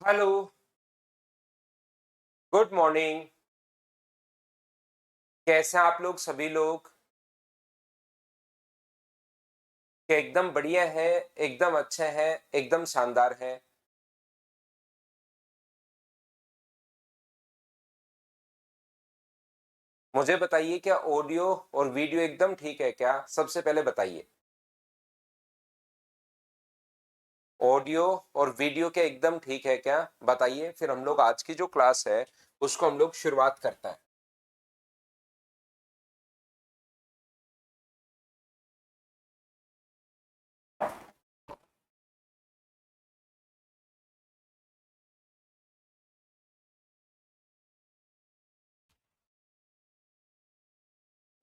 Hello, good morning. कैसे हैं आप लोग सभी लोग? क्या एकदम बढ़िया है, एकदम अच्छे हैं, एकदम शानदार है। मुझे बताइए क्या ऑडियो और वीडियो एकदम ठीक है क्या? सबसे पहले बताइए। ऑडियो और वीडियो क्या एकदम ठीक है क्या? बताइए, फिर हम लोग आज की जो क्लास है उसको हम लोग शुरुआत करते हैं।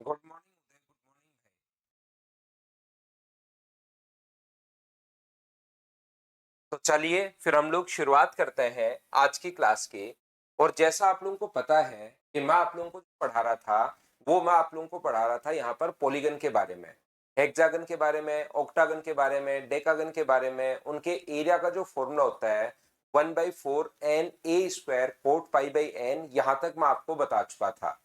गुड मॉर्निंग उदय, गुड मॉर्निंग भाई। तो चलिए फिर हम लोग शुरुआत करते हैं आज की क्लास की। और जैसा आप लोगों को पता है कि मैं आप लोगों को जो पढ़ा रहा था, वो मैं आप लोगों को पढ़ा रहा था यहाँ पर पॉलीगन के बारे में, हेक्सागन के बारे में, ऑक्टागन के बारे में, डेकागन के बारे में। उनके एरिया का जो फॉर्मूला होता है 1/4 NA² कोट पाई/n, यहाँ तक मैं आपको बता चुका था।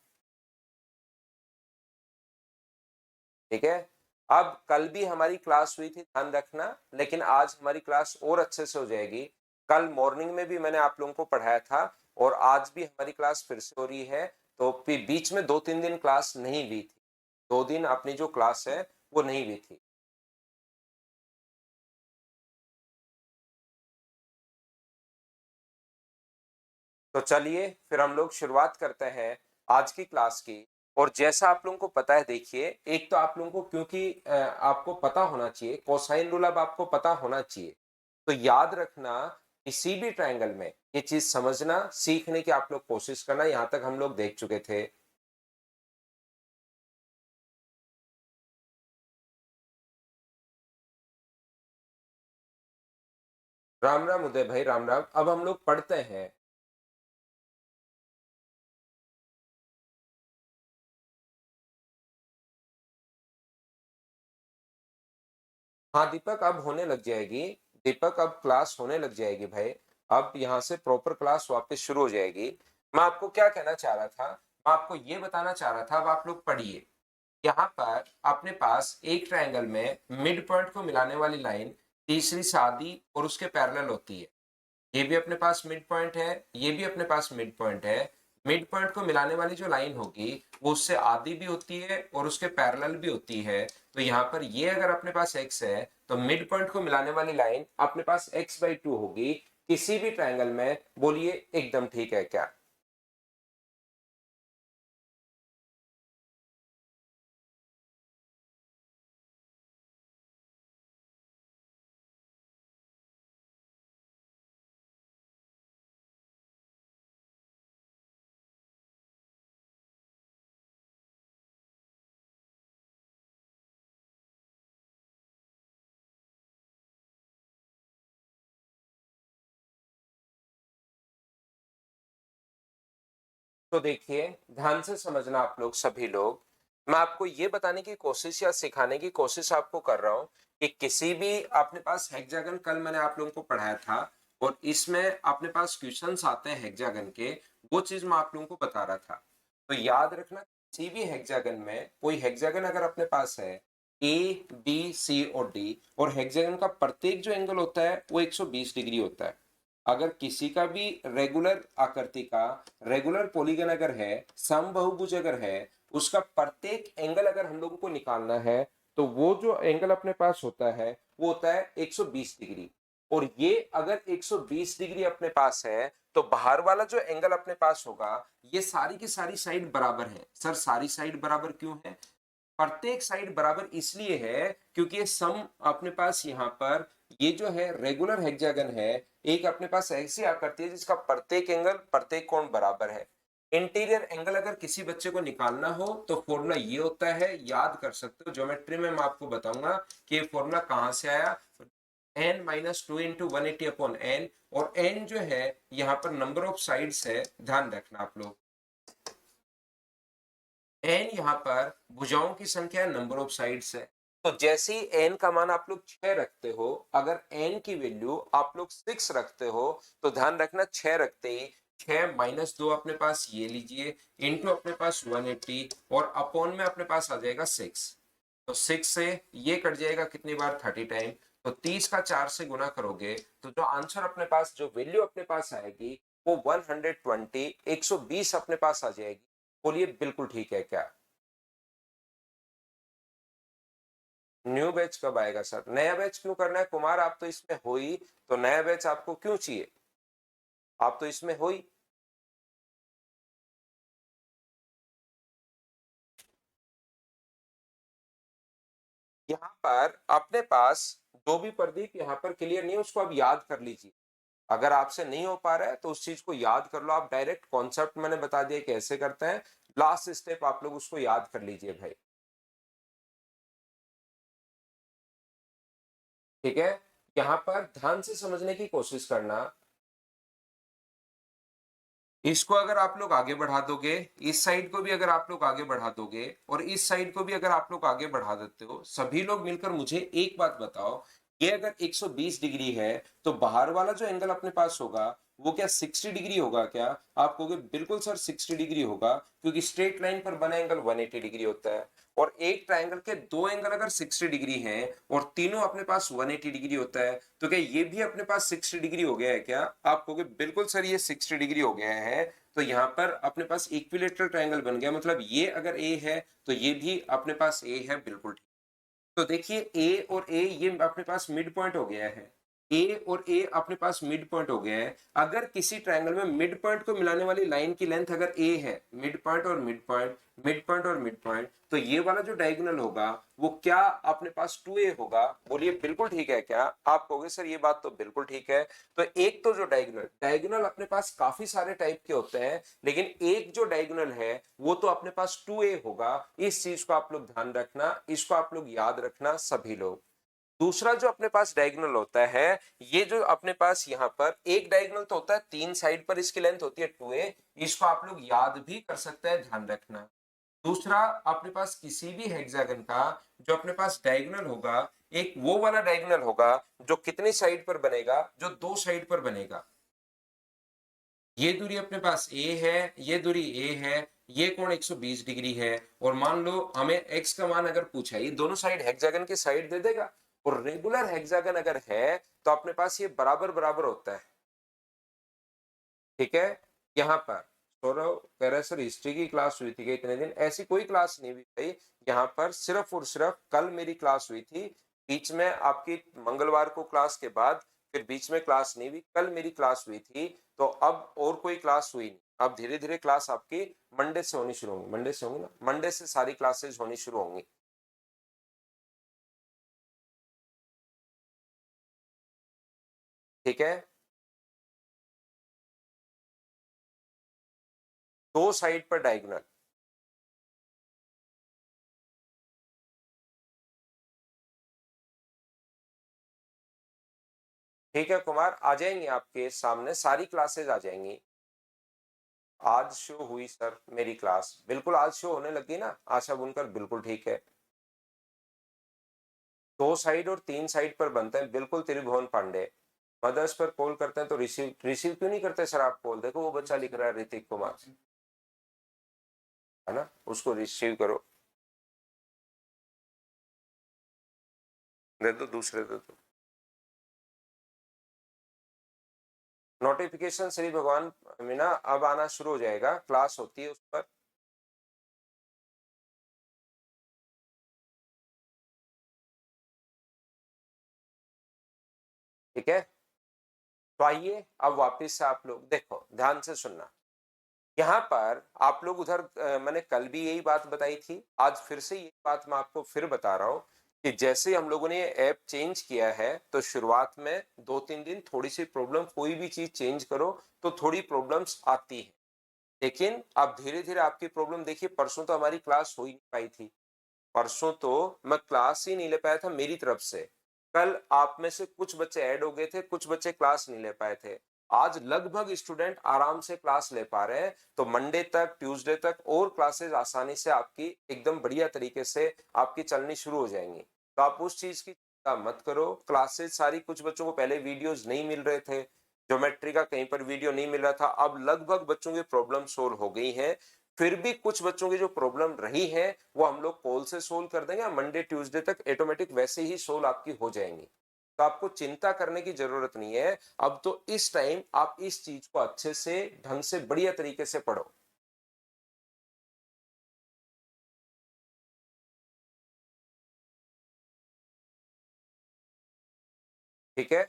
ठीक है। अब कल भी हमारी क्लास हुई थी, ध्यान रखना, लेकिन आज हमारी क्लास और अच्छे से हो जाएगी। कल मॉर्निंग में भी मैंने आप लोगों को पढ़ाया था और आज भी हमारी क्लास फिर से हो रही है। तो बीच में 2-3 दिन क्लास नहीं हुई थी, 2 दिन अपनी जो क्लास है वो नहीं हुई थी। तो चलिए फिर हम लोग शुरुआत करते हैं आज की क्लास की। और जैसा आप लोगों को पता है, देखिए, एक तो आप लोगों को क्योंकि आपको पता होना चाहिए कोसाइन रूल, अब आपको पता होना चाहिए। तो याद रखना, किसी भी ट्रायंगल में ये चीज समझना, सीखने की आप लोग कोशिश करना। यहां तक हम लोग देख चुके थे। राम राम उदय भाई, राम राम। अब हम लोग पढ़ते हैं। हाँ दीपक, अब होने लग जाएगी। दीपक, अब क्लास होने लग जाएगी भाई। अब यहाँ से प्रॉपर क्लास वापस शुरू हो जाएगी। मैं आपको क्या कहना चाह रहा था, मैं आपको ये बताना चाह रहा था, अब आप लोग पढ़िए। यहाँ पर अपने पास एक ट्रायंगल में मिड पॉइंट को मिलाने वाली लाइन तीसरी से आधी और उसके पैरेलल होती है। ये भी अपने पास मिड पॉइंट है, ये भी अपने पास मिड पॉइंट है। मिड पॉइंट को मिलाने वाली जो लाइन होगी वो उससे आधी भी होती है और उसके पैरेलल भी होती है। तो यहाँ पर ये अगर अपने पास x है तो मिड पॉइंट को मिलाने वाली लाइन अपने पास x/2 होगी किसी भी ट्रायंगल में। बोलिए एकदम ठीक है क्या? तो देखिए, ध्यान से समझना आप लोग सभी लोग। मैं आपको ये बताने की कोशिश या सिखाने की कोशिश आपको कर रहा हूं कि किसी भी अपने पास हेक्सागन, कल मैंने आप लोगों को पढ़ाया था और इसमें अपने पास क्वेश्चंस आते हैं हेक्सागन के, वो चीज मैं आप लोगों को बता रहा था। तो याद रखना, किसी भी हेक्सागन में, कोई हेक्सागन अगर अपने पास है A B C और D, और हेक्सागन का प्रत्येक जो एंगल होता है वो 120 डिग्री होता है। अगर किसी का भी रेगुलर आकृति का, रेगुलर पॉलीगन अगर है, समबाहुभुज अगर है, उसका प्रत्येक एंगल अगर हम लोगों को निकालना है, तो वो जो एंगल अपने पास होता है वो होता है 120 डिग्री। और ये अगर 120 डिग्री अपने पास है तो बाहर वाला जो एंगल अपने पास होगा, ये सारी की सारी साइड बराबर है। सर सारी साइड बराबर क्यों है? प्रत्येक साइड बराबर इसलिए है क्योंकि ये सम अपने पास यहाँ पर, ये जो है रेगुलर हेक्सागन है, एक अपने पास ऐसी आकृति है जिसका प्रत्येक एंगल, प्रत्येक कोण बराबर है। इंटीरियर एंगल अगर किसी बच्चे को निकालना हो तो फॉर्मूला ये होता है, याद कर सकते हो। ज्योमेट्री में मैं आपको बताऊंगा कि ये फॉर्मूला कहां से आया। n-2 × 180/n, और n जो है यहाँ पर नंबर ऑफ साइड्स है, ध्यान रखना आप लोग। n यहाँ पर भुजाओं की संख्या, नंबर ऑफ साइड्स है। तो जैसे ही n का मान आप लोग 6 रखते हो, अगर n की वैल्यू आप लोग 6 रखते हो तो ध्यान रखना 6 रखते ही 6 माइनस 2 अपने पास ये लीजिए, इनटू अपने पास 180 और अपॉन में अपने पास आ जाएगा 6। तो 6 से ये कट जाएगा कितनी बार 30 टाइम, तो 30 का 4 से गुना करोगे तो जो आंसर अपने पास, जो वैल्यू अपने पास आएगी वो 120 120 अपने पास आ जाएगी। बोलिए बिल्कुल ठीक है क्या? न्यू बैच कब आएगा सर? नया बैच क्यों करना है कुमार, आप तो इसमें हो ही, तो नया बैच आपको क्यों चाहिए? आप तो इसमें हो ही। यहाँ पर अपने पास जो भी प्रदीप यहाँ पर क्लियर नहीं है उसको आप याद कर लीजिए। अगर आपसे नहीं हो पा रहा है तो उस चीज को याद कर लो आप, डायरेक्ट कॉन्सेप्ट मैंने बता दिया कैसे करते हैं, लास्ट स्टेप आप लोग उसको याद कर लीजिए भाई। ठीक है, यहाँ पर ध्यान से समझने की कोशिश करना। इसको अगर आप लोग आगे बढ़ा दोगे, इस साइड को भी अगर आप लोग आगे बढ़ा दोगे और इस साइड को भी अगर आप लोग आगे बढ़ा देते हो, सभी लोग मिलकर मुझे एक बात बताओ, ये अगर 120 डिग्री है तो बाहर वाला जो एंगल अपने पास होगा वो क्या 60 डिग्री होगा क्या? आप कहोगे बिल्कुल सर 60 डिग्री होगा, क्योंकि स्ट्रेट लाइन पर बना एंगल 180 डिग्री होता है और एक ट्रायंगल के दो एंगल अगर 60 डिग्री हैं और तीनों अपने पास 180 डिग्री होता है, तो क्या ये भी अपने पास 60 डिग्री हो गया है क्या? आप कहोगे बिल्कुल सर ये 60 डिग्री हो गया है। तो यहाँ पर अपने पास इक्विलेटरल ट्रायंगल बन गया, मतलब ये अगर ए है तो ये भी अपने पास ए है, बिल्कुल ठीक। तो देखिए ए और ए ये अपने पास मिड पॉइंट हो गया है, ए और ए अपने पास मिड पॉइंट हो गया है। अगर किसी ट्रायंगल में मिड पॉइंट को मिलाने वाली लाइन की लेंथ अगर ए है, मिड पॉइंट और मिड पॉइंट, मिड पॉइंट और मिड पॉइंट, तो ये वाला जो डायगोनल होगा वो क्या अपने पास 2a होगा। बोलिए बिल्कुल ठीक है क्या? आप कहोगे सर ये बात तो बिल्कुल ठीक है। तो एक तो जो डायगोनल डायगोनल अपने पास काफी सारे टाइप के होते हैं, लेकिन एक जो डायगोनल है वो तो अपने पास 2a होगा। इस चीज को आप लोग ध्यान रखना, इसको आप लोग याद रखना सभी लोग। दूसरा जो अपने पास डायगोनल होता है, ये जो अपने पास यहाँ पर एक डायगोनल तो होता है, तीन साइड पर इसकी लेंथ होती है 2a, इसको आप लोग याद भी कर सकते हैं, ध्यान रखना। दूसरा अपने पास किसी भी हेक्सागन का जो अपने पास डायगोनल होगा, एक वो वाला डायगोनल होगा जो कितनी साइड पर बनेगा, जो दो साइड पर बनेगा। ये दूरी अपने पास a है, ये दूरी a है, ये कोण 120 डिग्री है और मान लो हमें x का मान अगर पूछा है, ये दोनों साइड हेक्सागन की साइड दे देगा और रेगुलर हेक्सागन अगर है तो अपने पास ये बराबर बराबर होता है। ठीक है, यहाँ पर सौरव कह रहे सर हिस्ट्री की क्लास हुई थी क्या इतने दिन? ऐसी कोई क्लास नहीं हुई भाई, यहाँ पर सिर्फ और सिर्फ कल मेरी क्लास हुई थी, बीच में आपकी मंगलवार को क्लास के बाद फिर बीच में क्लास नहीं हुई, कल मेरी क्लास हुई थी। तो अब और कोई क्लास हुई नहीं, अब धीरे धीरे क्लास आपकी मंडे से होनी शुरू होंगी, मंडे से होंगी ना, मंडे से सारी क्लासेज होनी शुरू होंगी। ठीक है, दो साइड पर डायगोनल। ठीक है कुमार, आ जाएंगे आपके सामने सारी क्लासेज आ जाएंगी। आज शो हुई सर मेरी क्लास, बिल्कुल आज शो होने लगी ना आशा बुनकर, बिल्कुल ठीक है। दो साइड और तीन साइड पर बनते हैं, बिल्कुल त्रिभुवन पांडे। मदर्स पर कॉल करते हैं तो रिसीव रिसीव क्यों नहीं करते सर आप कॉल? देखो वो बच्चा लिख रहा है ऋतिक कुमार, है ना, उसको रिसीव करो। दे दो, दूसरे दे दो। नोटिफिकेशन श्री भगवान मीना अब आना शुरू हो जाएगा, क्लास होती है उस पर। ठीक है, तो आइए अब वापिस से आप लोग देखो ध्यान से सुनना। यहाँ पर आप लोग उधर मैंने कल भी यही बात बताई थी, आज फिर से ये बात मैं आपको फिर बता रहा हूँ कि जैसे हम लोगों ने ये ऐप चेंज किया है तो शुरुआत में 2-3 दिन थोड़ी सी प्रॉब्लम, कोई भी चीज चेंज करो तो थोड़ी प्रॉब्लम्स आती है, लेकिन अब धीरे धीरे आपकी प्रॉब्लम देखिए, परसों तो हमारी क्लास हो ही नहीं पाई थी, परसों तो मैं क्लास ही नहीं ले पाया था मेरी तरफ से। कल आप में से कुछ बच्चे ऐड हो गए थे, कुछ बच्चे क्लास नहीं ले पाए थे। आज लगभग स्टूडेंट आराम से क्लास ले पा रहे हैं, तो मंडे तक ट्यूसडे तक और क्लासेस आसानी से आपकी एकदम बढ़िया तरीके से आपकी चलनी शुरू हो जाएंगी। तो आप उस चीज की चिंता मत करो। क्लासेस सारी, कुछ बच्चों को पहले वीडियोस नहीं मिल रहे थे, ज्योमेट्री का कहीं पर वीडियो नहीं मिल रहा था, अब लगभग बच्चों की प्रॉब्लम सोल्व हो गई है। फिर भी कुछ बच्चों की जो प्रॉब्लम रही है वो हम लोग कॉल से सोल्व कर देंगे, मंडे ट्यूसडे तक ऑटोमेटिक वैसे ही सोल्व आपकी हो जाएंगी। तो आपको चिंता करने की जरूरत नहीं है। अब तो इस टाइम आप इस चीज को अच्छे से, ढंग से, बढ़िया तरीके से पढ़ो। ठीक है।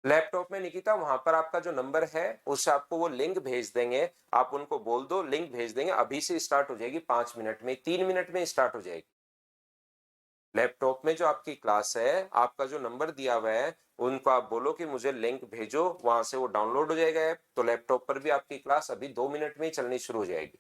लैपटॉप में निकिता वहां पर आपका जो नंबर है उससे आपको वो लिंक भेज देंगे। आप उनको बोल दो, लिंक भेज देंगे, अभी से स्टार्ट हो जाएगी, 5 मिनट में, 3 मिनट में स्टार्ट हो जाएगी। लैपटॉप में जो आपकी क्लास है, आपका जो नंबर दिया हुआ है, उनको आप बोलो कि मुझे लिंक भेजो, वहां से वो डाउनलोड हो जाएगा ऐप, तो लैपटॉप पर भी आपकी क्लास अभी 2 मिनट में ही चलनी शुरू हो जाएगी।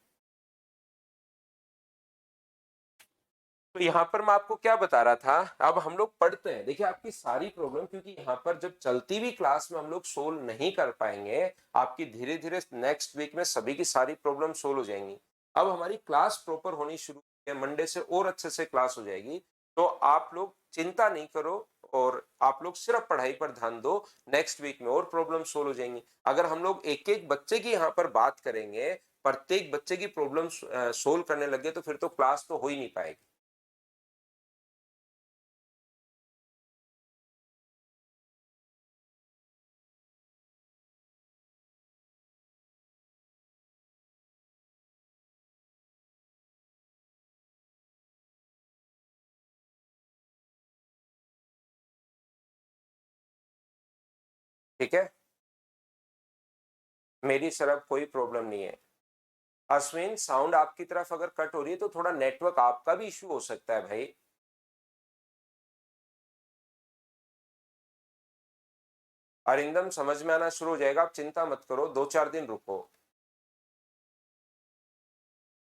तो यहाँ पर मैं आपको क्या बता रहा था, अब हम लोग पढ़ते हैं। देखिए आपकी सारी प्रॉब्लम, क्योंकि यहाँ पर जब चलती हुई क्लास में हम लोग सोल्व नहीं कर पाएंगे, आपकी धीरे धीरे नेक्स्ट वीक में सभी की सारी प्रॉब्लम सोल्व हो जाएंगी। अब हमारी क्लास प्रॉपर होनी शुरू है, मंडे से और अच्छे से क्लास हो जाएगी। तो आप लोग चिंता नहीं करो और आप लोग सिर्फ पढ़ाई पर ध्यान दो। नेक्स्ट वीक में और प्रॉब्लम सोल्व हो जाएंगी। अगर हम लोग एक एक बच्चे की यहाँ पर बात करेंगे, प्रत्येक बच्चे की प्रॉब्लम सोल्व करने लगे, तो फिर तो क्लास तो हो ही नहीं पाएगी। ठीक है, मेरी तरफ कोई प्रॉब्लम नहीं है। अश्विन, साउंड आपकी तरफ अगर कट हो रही है तो थोड़ा नेटवर्क आपका भी इश्यू हो सकता है भाई। अरिंदम, समझ में आना शुरू हो जाएगा, आप चिंता मत करो, 2-4 दिन रुको।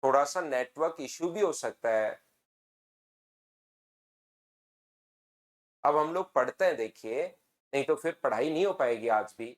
थोड़ा सा नेटवर्क इश्यू भी हो सकता है। अब हम लोग पढ़ते हैं, देखिए, नहीं तो फिर पढ़ाई नहीं हो पाएगी आज भी।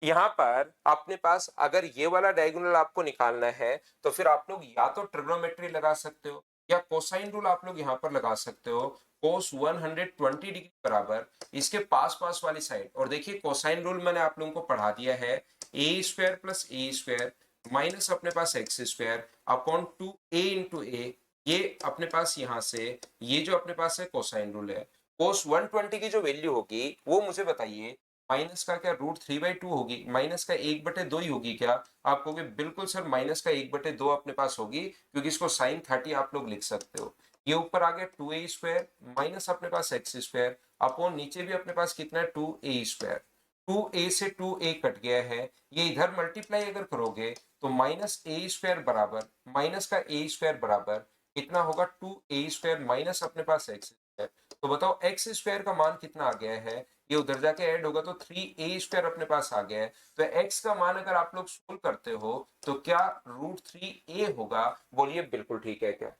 यहाँ पर अपने पास अगर ये वाला डायगोनल आपको निकालना है, तो फिर आप लोग या तो ट्रिग्नोमेट्री लगा सकते हो या कोसाइन रूल आप लोग यहाँ पर लगा सकते हो। कोस 120 डिग्री बराबर इसके पास पास वाली साइड, और देखिए कोसाइन रूल मैंने आप लोगों को पढ़ा दिया है, a square plus a square minus अपने पास x square upon 2a into a. ये अपने पास यहाँ से, ये जो अपने पास है कोसाइन रूल है। कोस 120 की जो वैल्यू होगी वो मुझे बताइए, माइनस का क्या √3/2 होगी, माइनस का 1/2 ही होगी क्या? आप कहोगे बिल्कुल सर, माइनस का 1/2 अपने पास होगी, क्योंकि इसको साइन 30 आप लोग लिख सकते हो। ये ऊपर आ गया 2a² माइनस अपने पास एक्स स्क्वायर अपॉन नीचे भी अपने पास कितना है 2a²। 2a से 2a कट गया है, ये इधर मल्टीप्लाई अगर करोगे तो -a² बराबर, माइनस का a² बराबर कितना होगा 2a² माइनस अपने पास एक्स स्क्वायर। तो बताओ एक्स स्क्वायर का मान कितना आ गया है, ये उधर जाके ऐड होगा तो 3a² अपने पास आ गया है। तो x का मान अगर आप लोग सोल्व करते हो तो क्या √3a होगा? बोलिए बिल्कुल ठीक है क्या?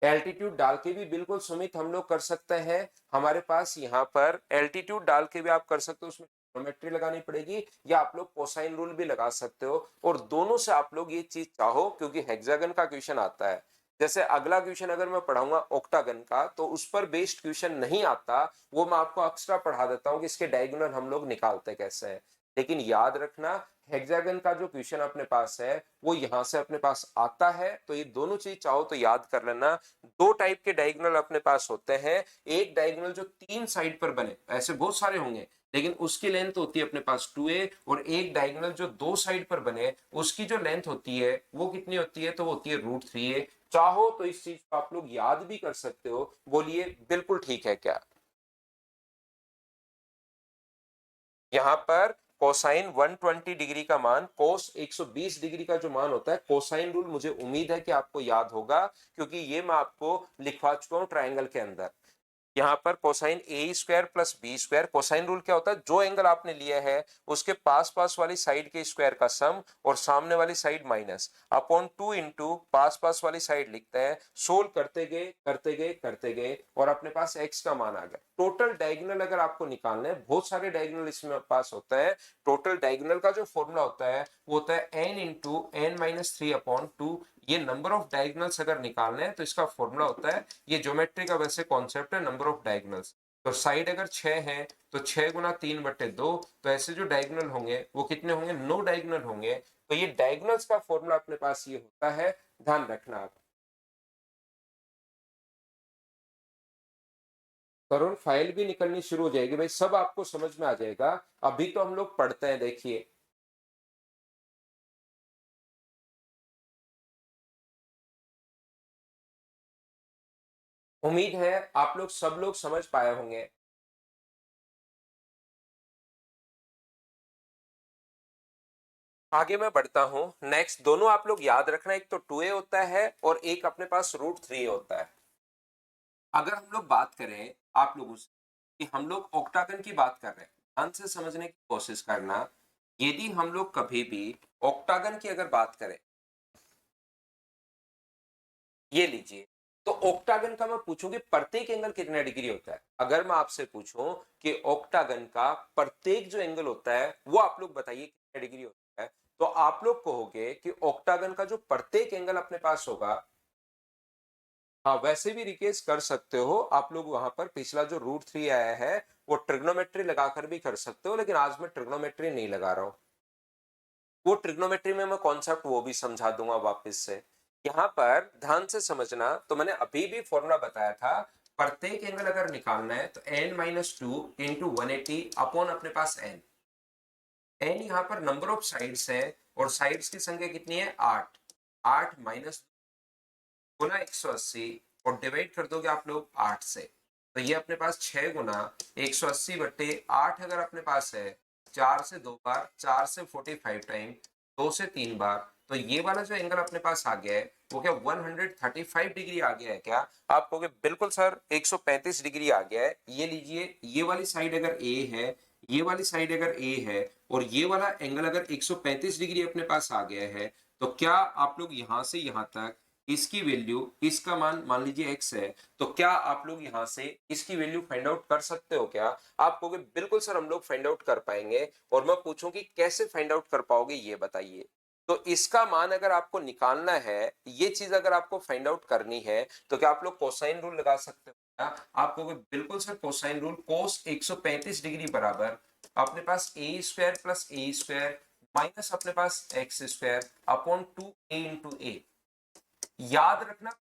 एल्टीट्यूड डाल के भी बिल्कुल सुमित हम लोग कर सकते हैं। हमारे पास यहाँ पर एल्टीट्यूड डाल के भी आप कर सकते हो, उसमें ट्रिग्नोमेट्री लगानी पड़ेगी, या आप लोग कोसाइन रूल भी लगा सकते हो। और दोनों से आप लोग ये चीज चाहो, क्योंकि हेक्सागन का क्वेश्चन आता है। जैसे अगला क्वेश्चन अगर मैं पढ़ाऊंगा ऑक्टागन का, तो उस पर बेस्ड क्वेश्चन नहीं आता, वो मैं आपको एक्स्ट्रा पढ़ा देता हूँ कि इसके डायगोनल हम लोग निकालते कैसे हैं। लेकिन याद रखना, हेक्सागन का जो क्वेश्चन अपने पास है वो यहां से अपने पास आता है। तो ये दोनों चीज चाहो तो याद कर लेना। दो टाइप के डायगोनल अपने पास होते हैं। एक डायगोनल जो 3 साइड पर बने, ऐसे बहुत सारे होंगे, लेकिन उसकी लेंथ होती है अपने पास 2a। और एक डायगोनल जो 2 साइड पर बने, उसकी जो लेंथ होती है वो कितनी होती है? तो वो होती है √3a। चाहो तो इस चीज को आप लोग याद भी कर सकते हो। बोलिए बिल्कुल ठीक है क्या? यहाँ पर कोसाइन 120 डिग्री का मान, कोस 120 डिग्री का जो मान होता है, कोसाइन रूल मुझे उम्मीद है कि आपको याद होगा, क्योंकि ये मैं आपको लिखवा चुका हूं ट्रायंगल के अंदर। यहाँ पर cosine a square plus b square, cosine rule क्या होता है, जो एंगल आपने लिया है उसके पास पास वाली साइड के स्क्वायर का सम और सामने वाली साइड माइनस अपॉन 2 इंटू पास पास वाली साइड लिखते हैं, सोल्व करते गए करते गए करते गए और अपने पास एक्स का मान आ गया। टोटल डायगोनल अगर आपको निकालना है, बहुत सारे डायगोनल इसमें पास होता है, टोटल डायगोनल का जो फॉर्मूला होता है वो होता है n into n minus 3 upon 2। ये नंबर ऑफ डायगोनल्स अगर निकालने हैं तो इसका फॉर्मूला होता है, ये ज्योमेट्री का वैसे कॉन्सेप्ट है, नंबर ऑफ डायगोनल्स। तो साइड अगर 6 है तो 6 गुना 3/2, तो ऐसे जो डायगोनल होंगे वो कितने होंगे, 9 डायगोनल होंगे। तो ये डायगोनल्स का फॉर्मूला अपने पास ये होता है, ध्यान रखना आप। करुण फाइल भी निकलनी शुरू हो जाएगी भाई, सब आपको समझ में आ जाएगा। अभी तो हम लोग पढ़ते हैं, देखिए उम्मीद है आप लोग सब लोग समझ पाए होंगे। आगे मैं बढ़ता हूं, नेक्स्ट दोनों आप लोग याद रखना, एक तो 2a होता है और एक अपने पास √3 होता है। अगर हम लोग बात करें आप लोगों से कि हम लोग ऑक्टागन की बात कर रहे हैं, ध्यान से समझने की कोशिश करना। यदि हम लोग कभी भी ऑक्टागन की अगर बात करें, ये लीजिए, तो ऑक्टागन का मैं पूछूंगी प्रत्येक एंगल कितने डिग्री होता है। अगर मैं आपसे पूछूं कि ऑक्टागन का प्रत्येक जो एंगल होता है वो आप लोग बताइए कितने डिग्री होता है, तो आप लोग कहोगे कि ऑक्टागन का जो प्रत्येक एंगल अपने पास होगा, हाँ वैसे भी रिकेस कर सकते हो आप लोग, वहां पर पिछला जो √3 आया है वो ट्रिग्नोमेट्री लगाकर भी कर सकते हो, लेकिन आज मैं ट्रिग्नोमेट्री नहीं लगा रहा हूं। वो ट्रिग्नोमेट्री में मैं कॉन्सेप्ट वो भी समझा दूंगा वापस से। यहाँ पर ध्यान से समझना, तो मैंने अभी भी फॉर्मूला बताया था, प्रत्येक एंगल अगर निकालना है तो n-2 इंटू 180 अपॉन अपने पास n। n यहाँ पर नंबर ऑफ साइड्स है और साइड्स की संख्या कितनी है, 8। 8 माइनस गुना 180 और डिवाइड कर दोगे आप लोग 8 से, तो ये अपने पास 6 गुना 180/8 अगर अपने पास है, 4 से 2 बार, 4 से 45 टाइम, 2 से 3 बार, तो ये वाला जो एंगल अपने पास आ गया है वो क्या 135 डिग्री आ गया है क्या। आप कहोगे बिल्कुल सर 135 डिग्री आ गया है। ये लीजिए, ये वाली साइड अगर ए है, ये वाली साइड अगर ए है और ये वाला एंगल अगर 135 डिग्री अपने पास आ गया है, तो क्या आप लोग यहां से यहां तक इसकी वैल्यू, इसका मान मान लीजिए x है, तो क्या आप लोग यहां से इसकी वैल्यू फाइंड आउट कर सकते हो क्या। आप कहोगे बिल्कुल सर हम लोग फाइंड आउट कर पाएंगे, और मैं पूछूं कि कैसे फाइंड आउट कर पाओगे ये बताइए। तो इसका मान अगर आपको निकालना है, ये चीज अगर आपको फाइंड आउट करनी है, तो क्या आप लोग कोसाइन रूल लगा सकते हो क्या। आप कहोगे बिल्कुल sir cosine rule, cos 135 degree बराबर अपने पास a square plus a square minus अपने पास x square upon 2a into a. याद रखना,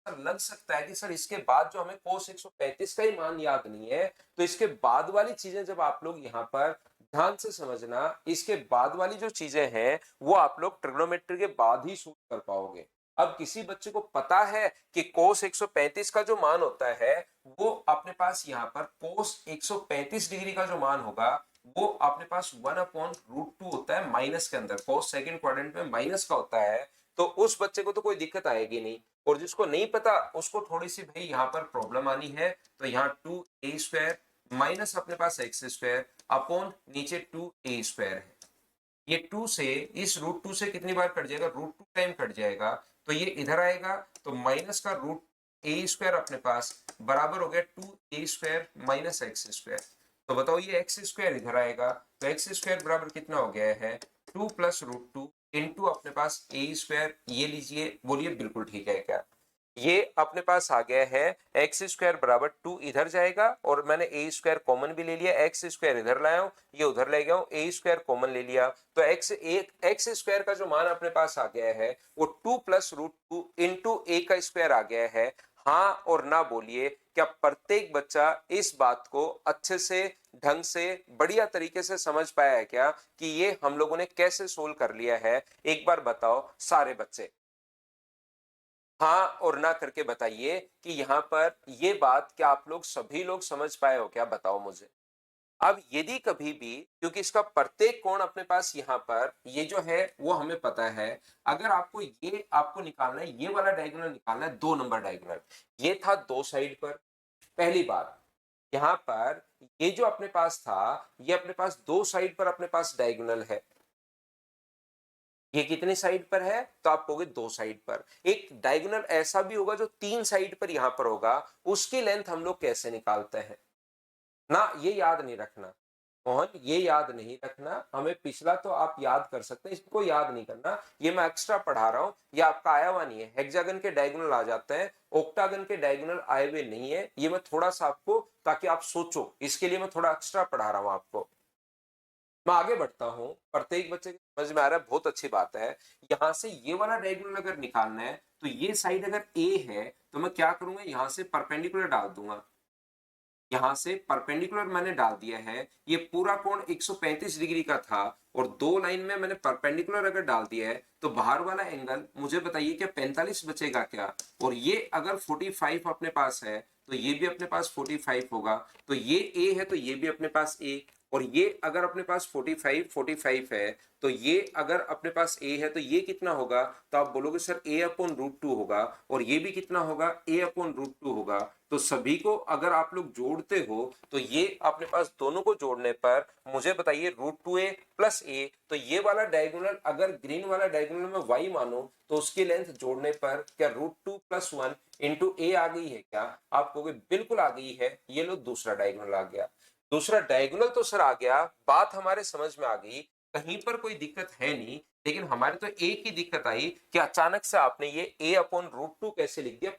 लग सकता है कि सर इसके बाद जो हमें कोस 135 का ही मान याद नहीं है, तो इसके बाद वाली चीजें जब आप लोग यहाँ पर ध्यान से समझना, इसके बाद वाली जो चीजें हैं वो आप लोग ट्रिग्नोमेट्री के बाद ही शूट कर पाओगे। अब किसी बच्चे को पता है कि कोस 135 का जो मान होता है वो अपने पास यहाँ पर कोस 135 डिग्री का जो मान होगा वो अपने पास 1/√2 होता है, माइनस के अंदर कोस सेकंड क्वाड्रेंट में माइनस का होता है, तो उस बच्चे को तो कोई दिक्कत आएगी नहीं। और जिसको नहीं पता उसको थोड़ी सी भाई यहाँ पर प्रॉब्लम आनी है, तो यहाँ 2a² माइनस अपने पास x² अपॉन नीचे 2a² है। ये 2 से इस √2 से कितनी बार कट जाएगा, √2 टाइम कट जाएगा, तो ये इधर आएगा, तो माइनस का √a² अपने पास बराबर हो गया 2a² माइनस x²। तो बताओ ये x² इधर आएगा, तो x² बराबर कितना हो गया है 2 प्लस √2 इंटू अपने पास a²। ये लीजिए, बोलिए बिल्कुल ठीक है क्या। ये अपने पास आ गया है x² बराबर 2 इधर जाएगा और मैंने a² कॉमन भी ले लिया, x² इधर लाया हूं, ये उधर ले गया हूं, a² कॉमन ले लिया, तो x² का जो मान अपने पास आ गया है वो 2 प्लस √2 इंटू a² आ गया है। हाँ और ना बोलिए, क्या प्रत्येक बच्चा इस बात को अच्छे से ढंग से बढ़िया तरीके से समझ पाया है क्या कि ये हम लोगों ने कैसे सोल्व कर लिया है। एक बार बताओ सारे बच्चे हाँ और ना करके बताइए कि यहां पर ये बात क्या आप लोग सभी लोग समझ पाए हो क्या, बताओ मुझे। अब यदि कभी भी, क्योंकि इसका प्रत्येक कोण अपने पास यहाँ पर ये जो है वो हमें पता है, अगर आपको ये आपको निकालना है, ये वाला डायगोनल निकालना है, 2 नंबर डायगोनल, ये था 2 साइड पर, पहली बात, यहाँ पर ये जो अपने पास था, ये अपने पास दो साइड पर अपने पास डायगोनल है। ये कितनी साइड पर है? तो आप कहोगे दो साइड पर। एक डायगोनल ऐसा भी होगा जो तीन साइड पर यहां पर होगा, उसकी लेंथ हम लोग कैसे निकालते हैं ना, ये याद नहीं रखना मोहन, ये याद नहीं रखना। हमें पिछला तो आप याद कर सकते हैं, इसको याद नहीं करना, ये मैं एक्स्ट्रा पढ़ा रहा हूं, ये आपका आया हुआ नहीं है। हेक्सागन के डायगोनल आ जाते हैं, ऑक्टागन के डायगोनल आए हुए नहीं है। ये मैं थोड़ा सा आपको, ताकि आप सोचो, इसके लिए मैं थोड़ा एक्स्ट्रा पढ़ा रहा हूं आपको। मैं आगे बढ़ता हूं, प्रत्येक बच्चे के समझ में आ रहा है, बहुत अच्छी बात है। यहां से ये वाला डायगोनल अगर निकालना है, तो ये साइड अगर ए है, तो मैं क्या करूंगा, यहां से परपेंडिकुलर डाल दूंगा। यहां से परपेंडिकुलर मैंने डाल दिया है। ये पूरा कोण 135 डिग्री का था, और दो लाइन में मैंने परपेंडिकुलर अगर डाल दिया है, तो बाहर वाला एंगल मुझे बताइए क्या 45 बचेगा क्या? और ये अगर 45 अपने पास है, तो ये भी अपने पास 45 होगा। तो ये ए है, तो ये भी अपने पास ए। और ये अगर अपने पास 45 है, तो ये अगर अपने पास ए है, तो ये कितना होगा? तो आप बोलोगे sir A upon root to होगा। और ये भी कितना होगा? ए अपॉन रूट टू होगा। तो सभी को अगर आप लोग जोड़ते हो, तो ये अपने पास दोनों को जोड़ने पर मुझे बताइए रूट टू ए प्लस ए। तो ये वाला डायगोनल अगर ग्रीन वाला डायगोनल में वाई मानो, तो उसकी लेंथ जोड़ने पर क्या root two plus one into a आ गई है क्या? आप कहोगे बिल्कुल आ गई है। ये लो दूसरा डायगोनल आ गया। दूसरा डायगोनल तो सर आ गया, बात हमारे समझ में आ गई, कहीं पर कोई दिक्कत है नहीं। लेकिन हमारे तो एक ही दिक्कत आई कि अचानक से आपने ये a अपॉन रूट टू कैसे लिख दिया।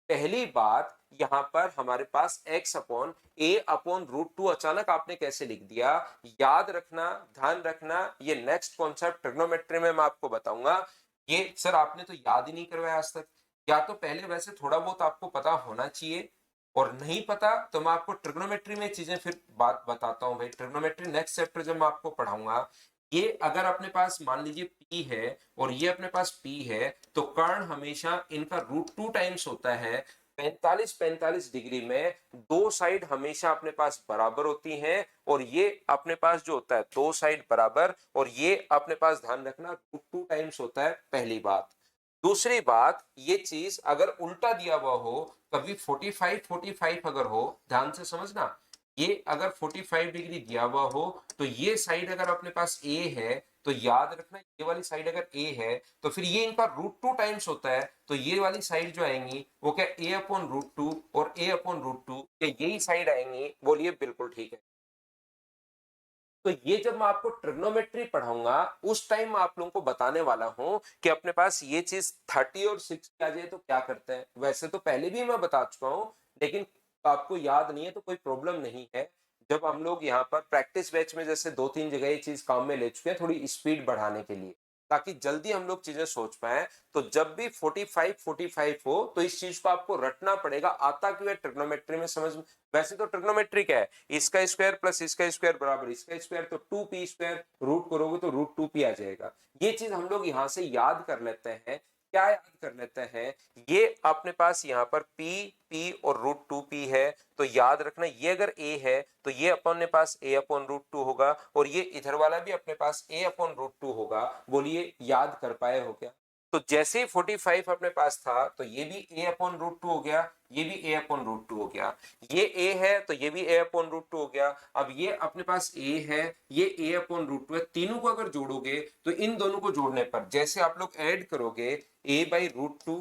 पहली बात यहां पर हमारे पास x upon a upon root two अचानक आपने कैसे लिख दिया? याद रखना, ध्यान रखना, ये नेक्स्ट कॉन्सेप्ट ट्रिग्नोमेट्री में मैं आपको बताऊंगा। ये सर आपने तो याद ही नहीं करवाया आज तक, या तो पहले वैसे थोड़ा बहुत आपको पता होना चाहिए, और नहीं पता तो मैं आपको ट्रिग्नोमेट्री में चीजें फिर बात बताता हूं भाई। ट्रिग्नोमेट्री नेक्स्ट चैप्टर जब मैं आपको पढ़ाऊंगा, ये अगर अपने पास मान लीजिए P है और ये अपने पास P है, तो कर्ण हमेशा इनका रूट टू टाइम्स होता है। 45 डिग्री में दो साइड हमेशा अपने पास बराबर होती हैं, और ये अपने पास जो होता है दो साइड बराबर, और ये अपने पास ध्यान रखना रूट टू टाइम्स होता है, पहली बात। दूसरी बात, ये चीज अगर उल्टा दिया हुआ हो, कभी 45 अगर हो, ध्यान से समझना, ये अगर 45 डिग्री दिया हुआ हो, तो ये साइड अगर अपने पास ए है, तो याद रखना ये वाली साइड अगर ए है, तो फिर ये इनका रूट टू टाइम्स होता है। तो ये वाली साइड जो आएंगी वो क्या ए अपॉन रूट टू और ए अपॉन रूट टू, क्या यही साइड आएंगी? बोलिए बिल्कुल ठीक है। तो ये जब मैं आपको ट्रिग्नोमेट्री पढ़ाऊंगा, उस टाइम मैं आप लोगों को बताने वाला हूं कि अपने पास ये चीज 30 और 60 आ जाए तो क्या करते हैं। वैसे तो पहले भी मैं बता चुका हूं, लेकिन आपको याद नहीं है तो कोई प्रॉब्लम नहीं है। जब हम लोग यहाँ पर प्रैक्टिस बैच में जैसे दो तीन जगह ये चीज काम में ले चुके हैं, थोड़ी स्पीड बढ़ाने के लिए, ताकि जल्दी हम लोग चीजें सोच पाए। तो जब भी 45 हो, तो इस चीज को आपको रटना पड़ेगा। आता क्यों है ट्रिग्नोमेट्री में समझ। वैसे तो ट्रिग्नोमेट्री क्या है, इसका स्क्वायर प्लस इसका स्क्वायर बराबर इसका स्क्वायर, तो 2p स्क्वायर, रूट करोगे तो रूट 2p आ जाएगा। ये चीज हम लोग यहाँ से याद कर लेते हैं। क्या याद कर लेते हैं? ये अपने पास यहाँ पर p p और रूट 2p है, तो याद रखना ये अगर a है, तो ये अपने पास a अपॉन रूट टू होगा, और ये इधर वाला भी अपने पास a अपॉन रूट टू होगा। बोलिए याद कर पाए हो क्या? तो जैसे ही 45 अपने पास था, तो ये भी a अपॉन रूट टू हो गया, ये भी a अपॉन रूट टू हो गया। ये a है तो ये भी a अपॉन रूट टू हो गया। अब ये अपने पास a है, ये a अपॉन रूट टू है। तीनों को अगर जोड़ोगे, तो इन दोनों को जोड़ने पर जैसे आप लोग ऐड करोगे a by root two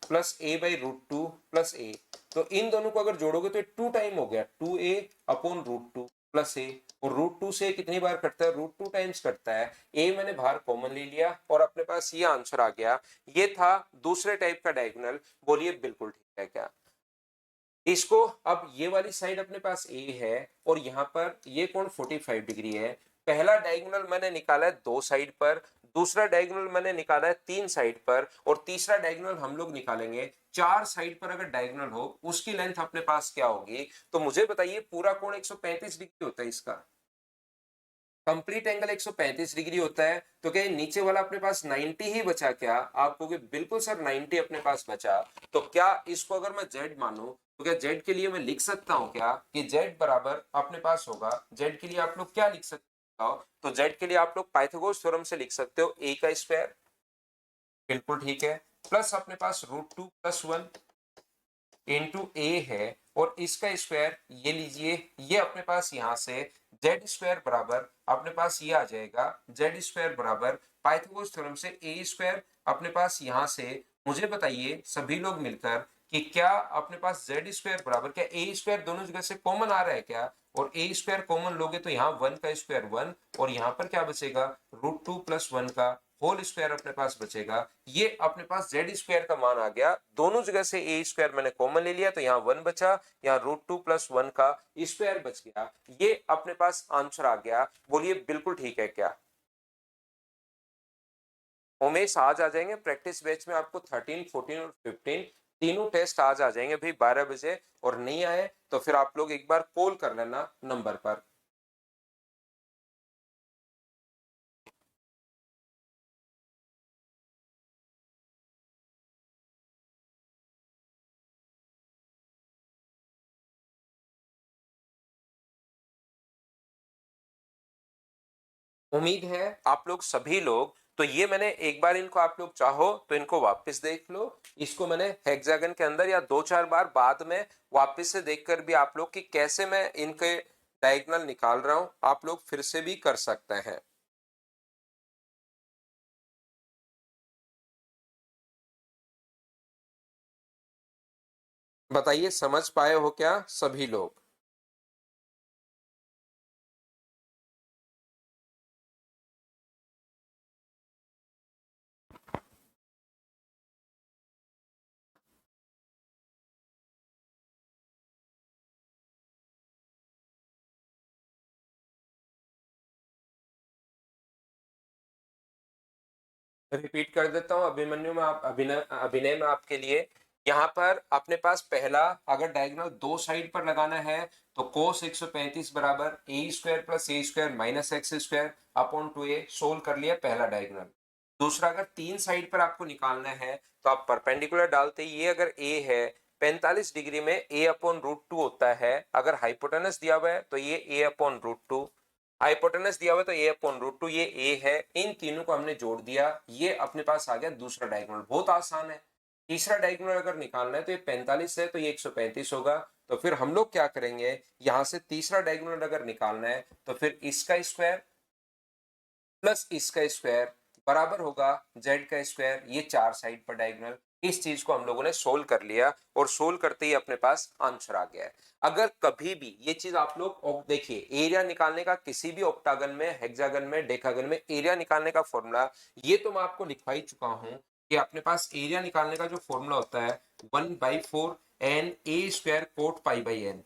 plus a by root two plus a, तो इन दोनों को अगर जोड़ोगे तो टू टाइम हो गया, 2a upon root two plus a। और रूट टू से कितनी बार कटता है? रूट टू टाइम्स कटता है। a मैंने बाहर कॉमन ले लिया, और अपने पास ये आंसर आ गया। ये था दूसरे टाइप का डायगोनल। बोलिए बिल्कुल ठीक है क्या? इसको अब ये वाली साइड अपने पास a है, और यहाँ पर ये कोण 45 डिग्री है। पहला डायगोनल मैंने निकाला है दो साइड पर, दूसरा डायगोनल मैंने निकाला है तीन साइड पर, और तीसरा डायगोनल हम लोग निकालेंगे चार साइड पर। अगर डायगोनल हो, उसकी लेंथ अपने पास क्या होगी? तो मुझे बताइए, पूरा कोण 135 डिग्री होता है इसका, कंप्लीट एंगल 135 डिग्री होता है। तो क्या नीचे वाला अपने पास 90 ही बचा क्या? आप कहोगे बिल्कुल सर 90 अपने पास बचा। तो क्या इसको अगर मैं z मानूं, तो क्या z के लिए मैं लिख सकता हूं क्या कि z बराबर अपने पास होगा? z के लिए आप लोग क्या लिख सकते हो? तो z के लिए आप लोग पाइथागोरस थ्योरम से लिख सकते हो a का स्क्वायर, बिल्कुल ठीक है, प्लस अपने पास root two plus one into a है और इसका स्क्वायर ये लीजिए, ये अपने पास यहाँ से जेड स्क्वायर बराबर अपने पास ये आ जाएगा, जेड स्क्वायर बराबर पाइथागोरस थ्योरम से ए स्क्वायर अपने पास यहाँ से। मुझे बताइए सभी लोग मिलकर कि क्या अपने पास जेड स्क्वायर बराबर, क्या ए स्क्वायर दोनों जगह से कॉमन आ रहा है क्या? और ए स्क्वायर कॉमन लोगे तो यहाँ 1 का स्क्वायर 1 और यहाँ पर क्या बचेगा √2 + 1 का होल स्क्वायर अपने पास बचेगा। ये अपने पास जेड स्क्वायर का मान आ गया, दोनों जगह से ए स्क्वायर मैंने कॉमन ले लिया तो यहाँ 1 बचा, यहाँ √2 + 1 का स्क्वायर बच गया, ये अपने पास आंसर आ गया। बोलिए बिल्कुल ठीक है क्या? उमेश आज आ जाएंगे प्रैक्टिस बैच में, आपको 13, 14 और 15 तीनों टेस्ट आज आ जाएंगे भाई 12 बजे, और नहीं आए तो फिर आप लोग एक बार कॉल कर लेना नंबर पर। उम्मीद है आप लोग सभी लोग, तो ये मैंने एक बार इनको आप लोग चाहो तो इनको वापस देख लो, इसको मैंने हेक्सागन के अंदर या 2-4 बार बाद में वापस से देखकर भी आप लोग कि कैसे मैं इनके डायगोनल निकाल रहा हूं, आप लोग फिर से भी कर सकते हैं। बताइए समझ पाए हो क्या सभी लोग? रिपीट कर देता हूं अभिमन्यु में, आप अभिनय अभिनय में आपके लिए। यहाँ पर अपने पास पहला अगर डायगोनल दो साइड पर लगाना है तो cos 135 बराबर a square plus a square minus x square upon 2a solve कर लिया पहला डायगोनल। दूसरा अगर तीन साइड पर आपको निकालना है तो आप परपेंडिकुलर डालते, ये अगर a है 45 डिग्री में a अपॉन √2 होता है, अगर हाइपोटेनस दिया हुआ है तो ये a अपॉन √2, हाइपोटेनस दिया हुआ तो a अपॉन √2, ये a है, इन तीनों को हमने जोड़ दिया, ये अपने पास आ गया दूसरा डायगोनल। बहुत आसान है। तीसरा डायगोनल अगर निकालना है तो ये 45 है तो ये 135 होगा, तो फिर हम लोग क्या करेंगे, यहां से तीसरा डायगोनल अगर निकालना है तो फिर इसका स्क्वायर प्लस इसका स्क्वायर बराबर होगा जेड का स्क्वायर, ये चार साइड पर डायगोनल। इस चीज को हम लोगों ने सोल्व कर लिया और सोल्व करते ही अपने पास आंसर आ गया है। अगर कभी भी ये चीज आप लोग देखिए, एरिया निकालने का किसी भी ऑक्टागन में, हेक्सागन में, डेकागन में एरिया निकालने का फॉर्मूला, ये तो मैं आपको लिखवा ही चुका हूं कि अपने पास एरिया निकालने का जो फॉर्मूला होता है 1/4 n a square coat pi by n,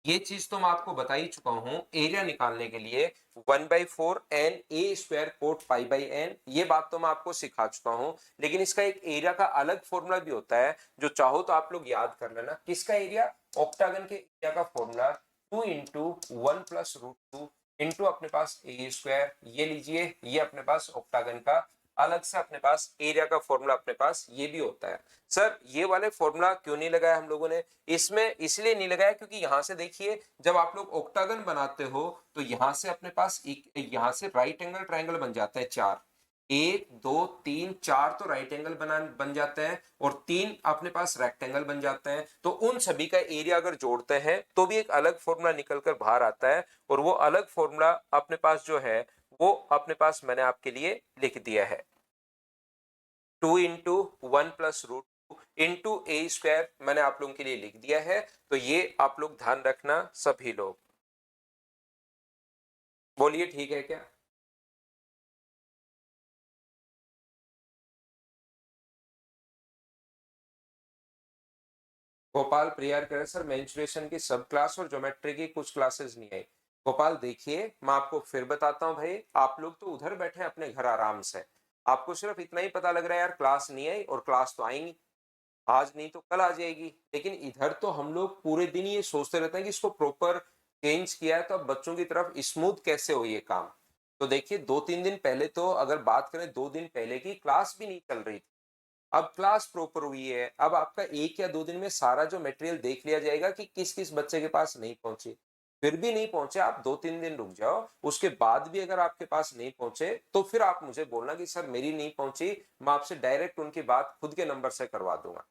ये चीज तो मैं आपको बता ही चुका हूं। एरिया निकालने के लिए 1/4 n a square coat pi by n, ये बात तो मैं आपको सिखा चुका हूं, लेकिन इसका एक एरिया का अलग फॉर्मूला भी होता है, जो चाहो तो आप लोग याद कर लेना। किसका एरिया? ऑक्टागन के एरिया का फॉर्मूला 2 इंटू 1 + √2 इंटू अपने पास ए स्क्वायर, ये लीजिए, ये अपने पास ऑक्टागन का अलग से अपने पास एरिया का फॉर्मूला अपने पास ये भी होता है। सर ये वाले फॉर्मूला क्यों नहीं लगाया हम लोगों ने? इसमें इसलिए नहीं लगाया क्योंकि यहां से देखिए, जब आप लोग ऑक्टागन बनाते हो तो यहां से अपने पास यहां से राइट एंगल ट्रायंगल बन जाता है चार, 1 2 3 4 तो राइट एंगल बन जाते हैं और 3 अपने पास रेक्टेंगल बन जाते हैं, तो उन सभी का एरिया अगर जोड़ते हैं तो भी एक अलग फॉर्मूला निकलकर बाहर आता है, और वो अलग फॉर्मूला अपने पास जो है वो अपने पास मैंने आपके लिए लिख दिया है, 2 इंटू 1 + √2 इंटू ए स्क्वायर मैंने आप लोगों के लिए लिख दिया है। तो ये आप लोग ध्यान रखना सभी लोग। बोलिए ठीक है क्या? गोपाल प्रियर करे सर, मेंस्ट्रुएशन की सब क्लास और ज्योमेट्री की कुछ क्लासेस नहीं आई। गोपाल देखिए मैं आपको फिर बताता हूँ भाई, आप लोग तो उधर बैठे हैं अपने घर आराम से, आपको सिर्फ इतना ही पता लग रहा है यार क्लास नहीं आई, और क्लास तो आएंगी आज नहीं तो कल आ जाएगी, लेकिन इधर तो हम लोग पूरे दिन ये सोचते रहते हैं कि इसको प्रॉपर चेंज किया है तो अब बच्चों की तरफ स्मूथ कैसे हो ये काम। तो देखिए 2-3 दिन पहले तो अगर बात करें, 2 दिन पहले की क्लास भी नहीं चल रही थी, अब क्लास प्रॉपर हुई है, अब आपका 1 या 2 दिन में सारा जो मटेरियल देख लिया जाएगा कि किस किस बच्चे के पास नहीं पहुंचे। फिर भी नहीं पहुंचे, आप 2-3 दिन रुक जाओ, उसके बाद भी अगर आपके पास नहीं पहुंचे तो फिर आप मुझे बोलना कि सर मेरी नहीं पहुंची, मैं आपसे डायरेक्ट उनकी बात खुद के नंबर से करवा दूंगा।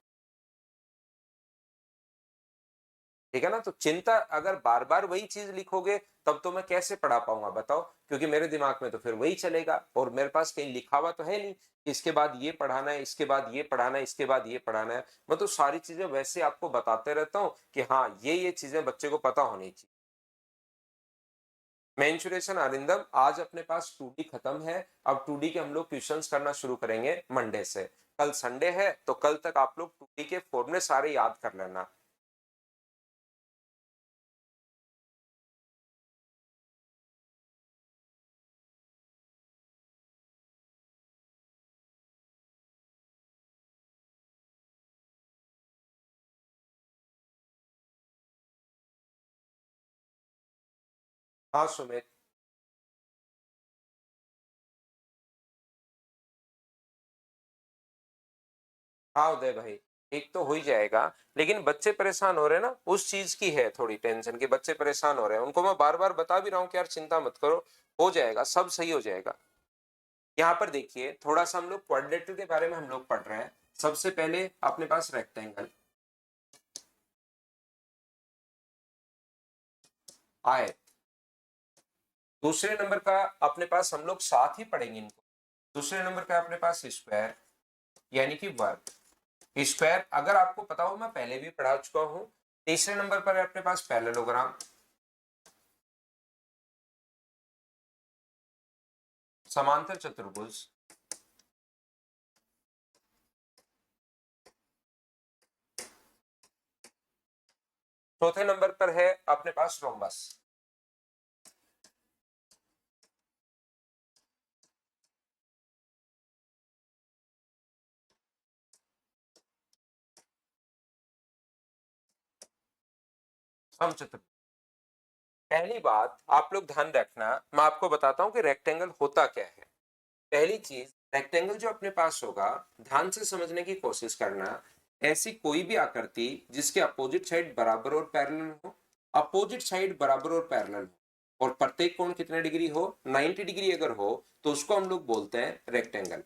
ठीक है ना। तो चिंता, अगर बार बार वही चीज लिखोगे तब तो मैं कैसे पढ़ा पाऊंगा बताओ, क्योंकि मेरे दिमाग में तो फिर वही चलेगा और मेरे पास कहीं लिखा हुआ तो है नहीं, इसके बाद ये पढ़ाना है, इसके बाद ये पढ़ाना है, इसके बाद ये पढ़ाना है। मैं तो सारी चीजें वैसे आपको बताते रहता हूँ कि हाँ ये चीजें बच्चे को पता होनी चाहिए। मेंसुरेशन अरिंदम, आज अपने पास 2D खत्म है, अब 2D के हम लोग क्वेश्चंस करना शुरू करेंगे मंडे से। कल संडे है तो कल तक आप लोग 2D के फॉर्मूले सारे याद कर लेना। हाँ सुमित। हाँ उदय भाई, एक तो हो ही जाएगा, लेकिन बच्चे परेशान हो रहे हैं ना, उस चीज की है थोड़ी टेंशन कि बच्चे परेशान हो रहे हैं। उनको मैं बार बार बता भी रहा हूँ कि यार चिंता मत करो, हो जाएगा, सब सही हो जाएगा। यहाँ पर देखिए थोड़ा सा हम लोग क्वाड्रेटर के बारे में हम लोग पढ़ रहे हैं। सबसे पहले अपने पास रेक्टेंगल, आयत। दूसरे नंबर का अपने पास हम लोग साथ ही पढ़ेंगे इनको, दूसरे नंबर का अपने पास स्क्वायर यानी कि वर्ग। स्क्वायर अगर आपको पता हो मैं पहले भी पढ़ा चुका हूं। तीसरे नंबर पर है अपने पास पैरेललोग्राम, समांतर चतुर्भुज। चौथे नंबर पर है अपने पास रोम्बस। समचतुर्भुज। पहली बात आप लोग ध्यान रखना, मैं आपको बताता हूं कि रेक्टेंगल होता क्या है। पहली चीज, रेक्टेंगल जो अपने पास होगा, ध्यान से समझने की कोशिश करना। ऐसी कोई भी आकृति जिसके अपोजिट साइड बराबर और पैरेलल हो, अपोजिट साइड बराबर और पैरेलल हो और प्रत्येक कोण कितने डिग्री हो, 90 डिग्री अगर हो तो उसको हम लोग बोलते हैं रेक्टेंगल।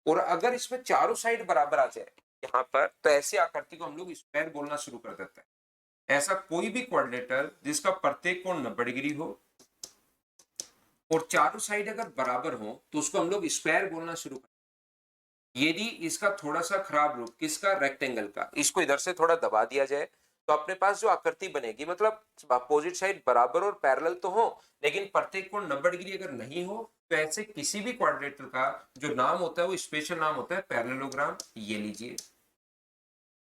और अगर इसमें चारों साइड बराबर आ जाए यहाँ पर, तो ऐसी आकृति को हम लोग स्क्वायर बोलना शुरू कर देते हैं। ऐसा कोई भी क्वाड्रेटर जिसका प्रत्येक कोण 90 डिग्री हो और चारों साइड अगर बराबर हो तो उसको हम लोग स्क्वायर बोलना शुरू कर। यदि इसका थोड़ा सा खराब रूप, किसका, रेक्टेंगल का, इसको इधर से थोड़ा दबा दिया जाए तो अपने पास जो आकृति बनेगी, मतलब अपोजिट साइड बराबर और पैरेलल तो हो लेकिन प्रत्येक कोण 90 डिग्री अगर नहीं हो, तो ऐसे किसी भी क्वाड्रेटर का जो नाम होता है वो स्पेशल नाम होता है पैरेललोग्राम। ये लीजिए।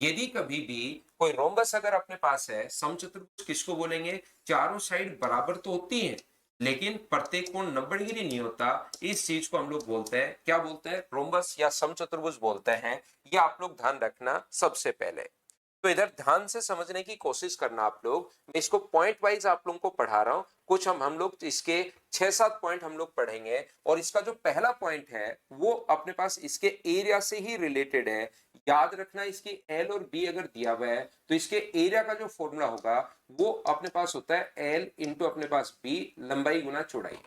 यदि कभी भी कोई रोम्बस अगर अपने पास है, समचतुर्भुज किसको बोलेंगे, चारों साइड बराबर तो होती हैं लेकिन प्रत्येक कोण 90 डिग्री नहीं होता, इस चीज को हम लोग बोलते हैं, क्या बोलते हैं, रोम्बस या समचतुर्भुज बोलते हैं। ये आप लोग ध्यान रखना सबसे पहले। तो इधर ध्यान से समझने की कोशिश करना आप लोग, मैं इसको पॉइंट वाइज आप लोगों को पढ़ा रहा हूं। कुछ हम लोग इसके 6-7 पॉइंट हम लोग पढ़ेंगे और इसका जो पहला पॉइंट है वो अपने पास इसके एरिया से ही रिलेटेड है। याद रखना, इसकी एल और बी अगर दिया हुआ है तो इसके एरिया का जो फॉर्मूला होगा वो अपने पास होता है एल इंटू अपने पास बी, लंबाई गुना चौड़ाई।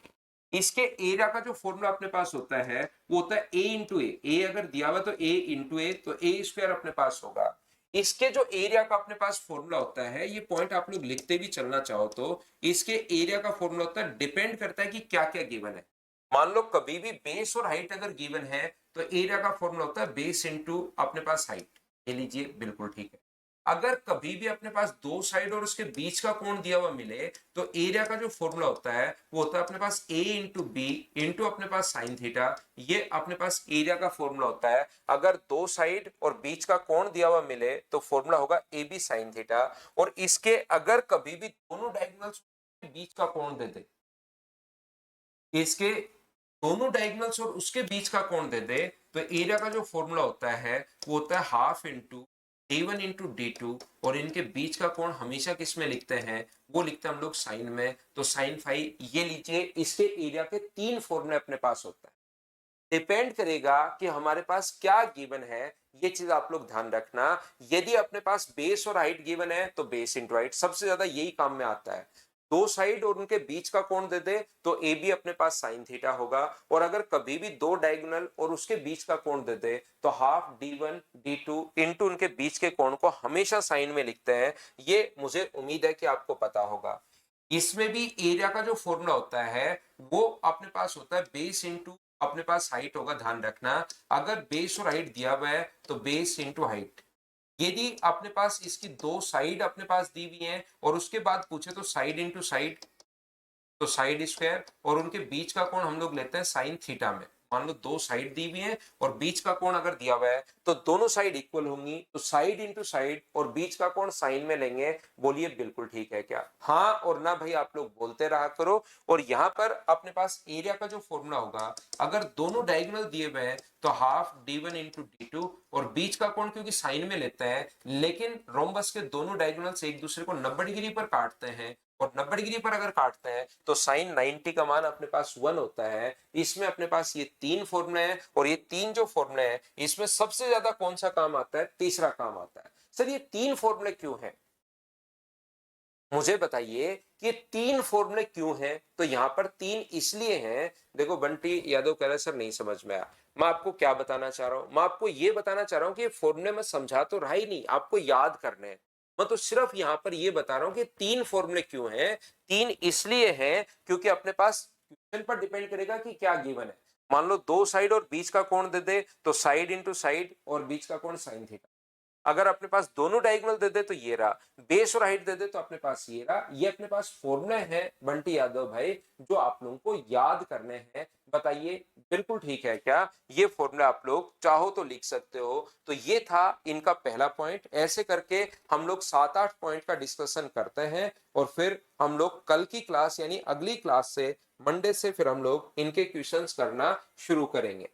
इसके एरिया का जो फॉर्मूला अपने पास होता है वो होता है ए इंटू ए अगर दिया हुआ तो ए इंटू ए, तो ए स्क्वायर अपने पास होगा। इसके जो एरिया का अपने पास फॉर्मूला होता है, ये पॉइंट आप लोग लिखते भी चलना चाहो तो, इसके एरिया का फॉर्मूला होता है, डिपेंड करता है कि क्या क्या गिवन है। मान लो कभी भी बेस और हाइट अगर गिवन है तो एरिया का फॉर्मूला होता है बेस इंटू अपने पास हाइट। ये लीजिए, बिल्कुल ठीक है। अगर कभी भी अपने पास दो साइड और उसके बीच का कोण दिया हुआ मिले तो एरिया का जो फॉर्मूला होता है वो होता है अपने पास ए इंटू बी इंटू अपने पास साइन थीटा। ये अपने पास एरिया का फॉर्मूला होता है। अगर दो साइड और बीच का कोण दिया हुआ मिले तो फॉर्मूला होगा ए बी साइन थीटा। और इसके अगर कभी भी दोनों डायगोनल्स के बीच का कोण दे दे, इसके दोनों डायगोनल्स और उसके बीच का कोण दे दे, तो एरिया का जो फॉर्मूला होता है वो होता है half into d1 into d2। और इनके बीच का कोण हमेशा किस में लिखते हैं, वो लिखते हैं हम लोग साइन में, तो साइन फाई। ये लीजिए, इसके एरिया के 3 फॉर्मूले अपने पास होता है। डिपेंड करेगा कि हमारे पास क्या गिवन है, ये चीज आप लोग ध्यान रखना। यदि अपने पास बेस और हाइट गिवन है तो बेस इंटू हाइट सबसे ज्यादा यही काम में आता है। दो साइड और उनके बीच का कोण दे दे तो ए बी अपने पास साइन थीटा होगा, और अगर कभी भी दो डायगोनल और उसके बीच का कोण दे दे तो हाफ d1 d2 इंटू उनके बीच के कोण को हमेशा साइन में लिखते हैं। ये मुझे उम्मीद है कि आपको पता होगा। इसमें भी एरिया का जो फॉर्मूला होता है वो अपने पास होता है बेस इंटू अपने पास हाइट होगा, ध्यान रखना। अगर बेस और हाइट दिया हुआ है तो बेस इंटू हाइट। यदि अपने पास इसकी दो साइड अपने पास दी हुई हैं और उसके बाद पूछे तो साइड इंटू साइड, तो साइड स्क्वायर, और उनके बीच का कोण हम लोग लेते हैं साइन थीटा में। मान लो दो साइड दी हुई है और बीच का कोण अगर दिया हुआ है तो दोनों साइड इक्वल होंगी, तो साइड इंटू साइड और बीच का कोण साइन में लेंगे। बोलिए बिल्कुल ठीक है क्या? हाँ और ना भाई आप लोग बोलते रहा करो। और यहाँ पर अपने पास एरिया का जो फॉर्मूला होगा, अगर दोनों डायगोनल दिए हुए हैं तो हाफ d1 इंटू d2, और बीच का कोण क्योंकि साइन में लेते हैं, लेकिन रोम्बस के दोनों डायगोनल्स एक दूसरे को 90 डिग्री पर काटते हैं, और 90 डिग्री पर अगर काटते हैं तो साइन 90 का मान अपने पास 1 होता है। इसमें अपने पास ये तीन फॉर्मूले हैं, और ये तीन जो फॉर्मूले हैं इसमें सबसे ज्यादा कौन सा काम आता है? तीसरा काम आता है। सर ये तीन फॉर्मूले क्यों हैं, मुझे बताइए कि तीन फॉर्मूले क्यों हैं? तो यहां पर तीन इसलिए हैं, देखो बंटी यादव कह रहे सर नहीं समझ में आया। मैं आपको क्या बताना चाह रहा हूं, मैं आपको ये बताना चाह रहा हूं कि फॉर्मूले में समझा तो रहा ही नहीं, आपको याद करने हैं। मैं तो सिर्फ यहां पर ये बता रहा हूं कि तीन फॉर्मूले क्यों हैं। तीन इसलिए हैं क्योंकि अपने पास क्वेश्चन पर डिपेंड करेगा कि क्या गिवन है। मान लो दो साइड और बीच का कोण दे दे तो साइड इंटू साइड और बीच का कोण साइन थीटा। अगर अपने पास दोनों डायगोनल दे दे तो ये रहा, बेस और हाइट दे दे तो अपने पास ये रहा। ये अपने पास फॉर्मूले हैं बंटी यादव भाई जो आप लोगों को याद करने हैं। बताइए बिल्कुल ठीक है क्या? ये फॉर्मूला आप लोग चाहो तो लिख सकते हो। तो ये था इनका पहला पॉइंट। ऐसे करके हम लोग 7-8 पॉइंट का डिस्कशन करते हैं, और फिर हम लोग कल की क्लास यानी अगली क्लास से मंडे से फिर हम लोग इनके क्वेश्चंस करना शुरू करेंगे।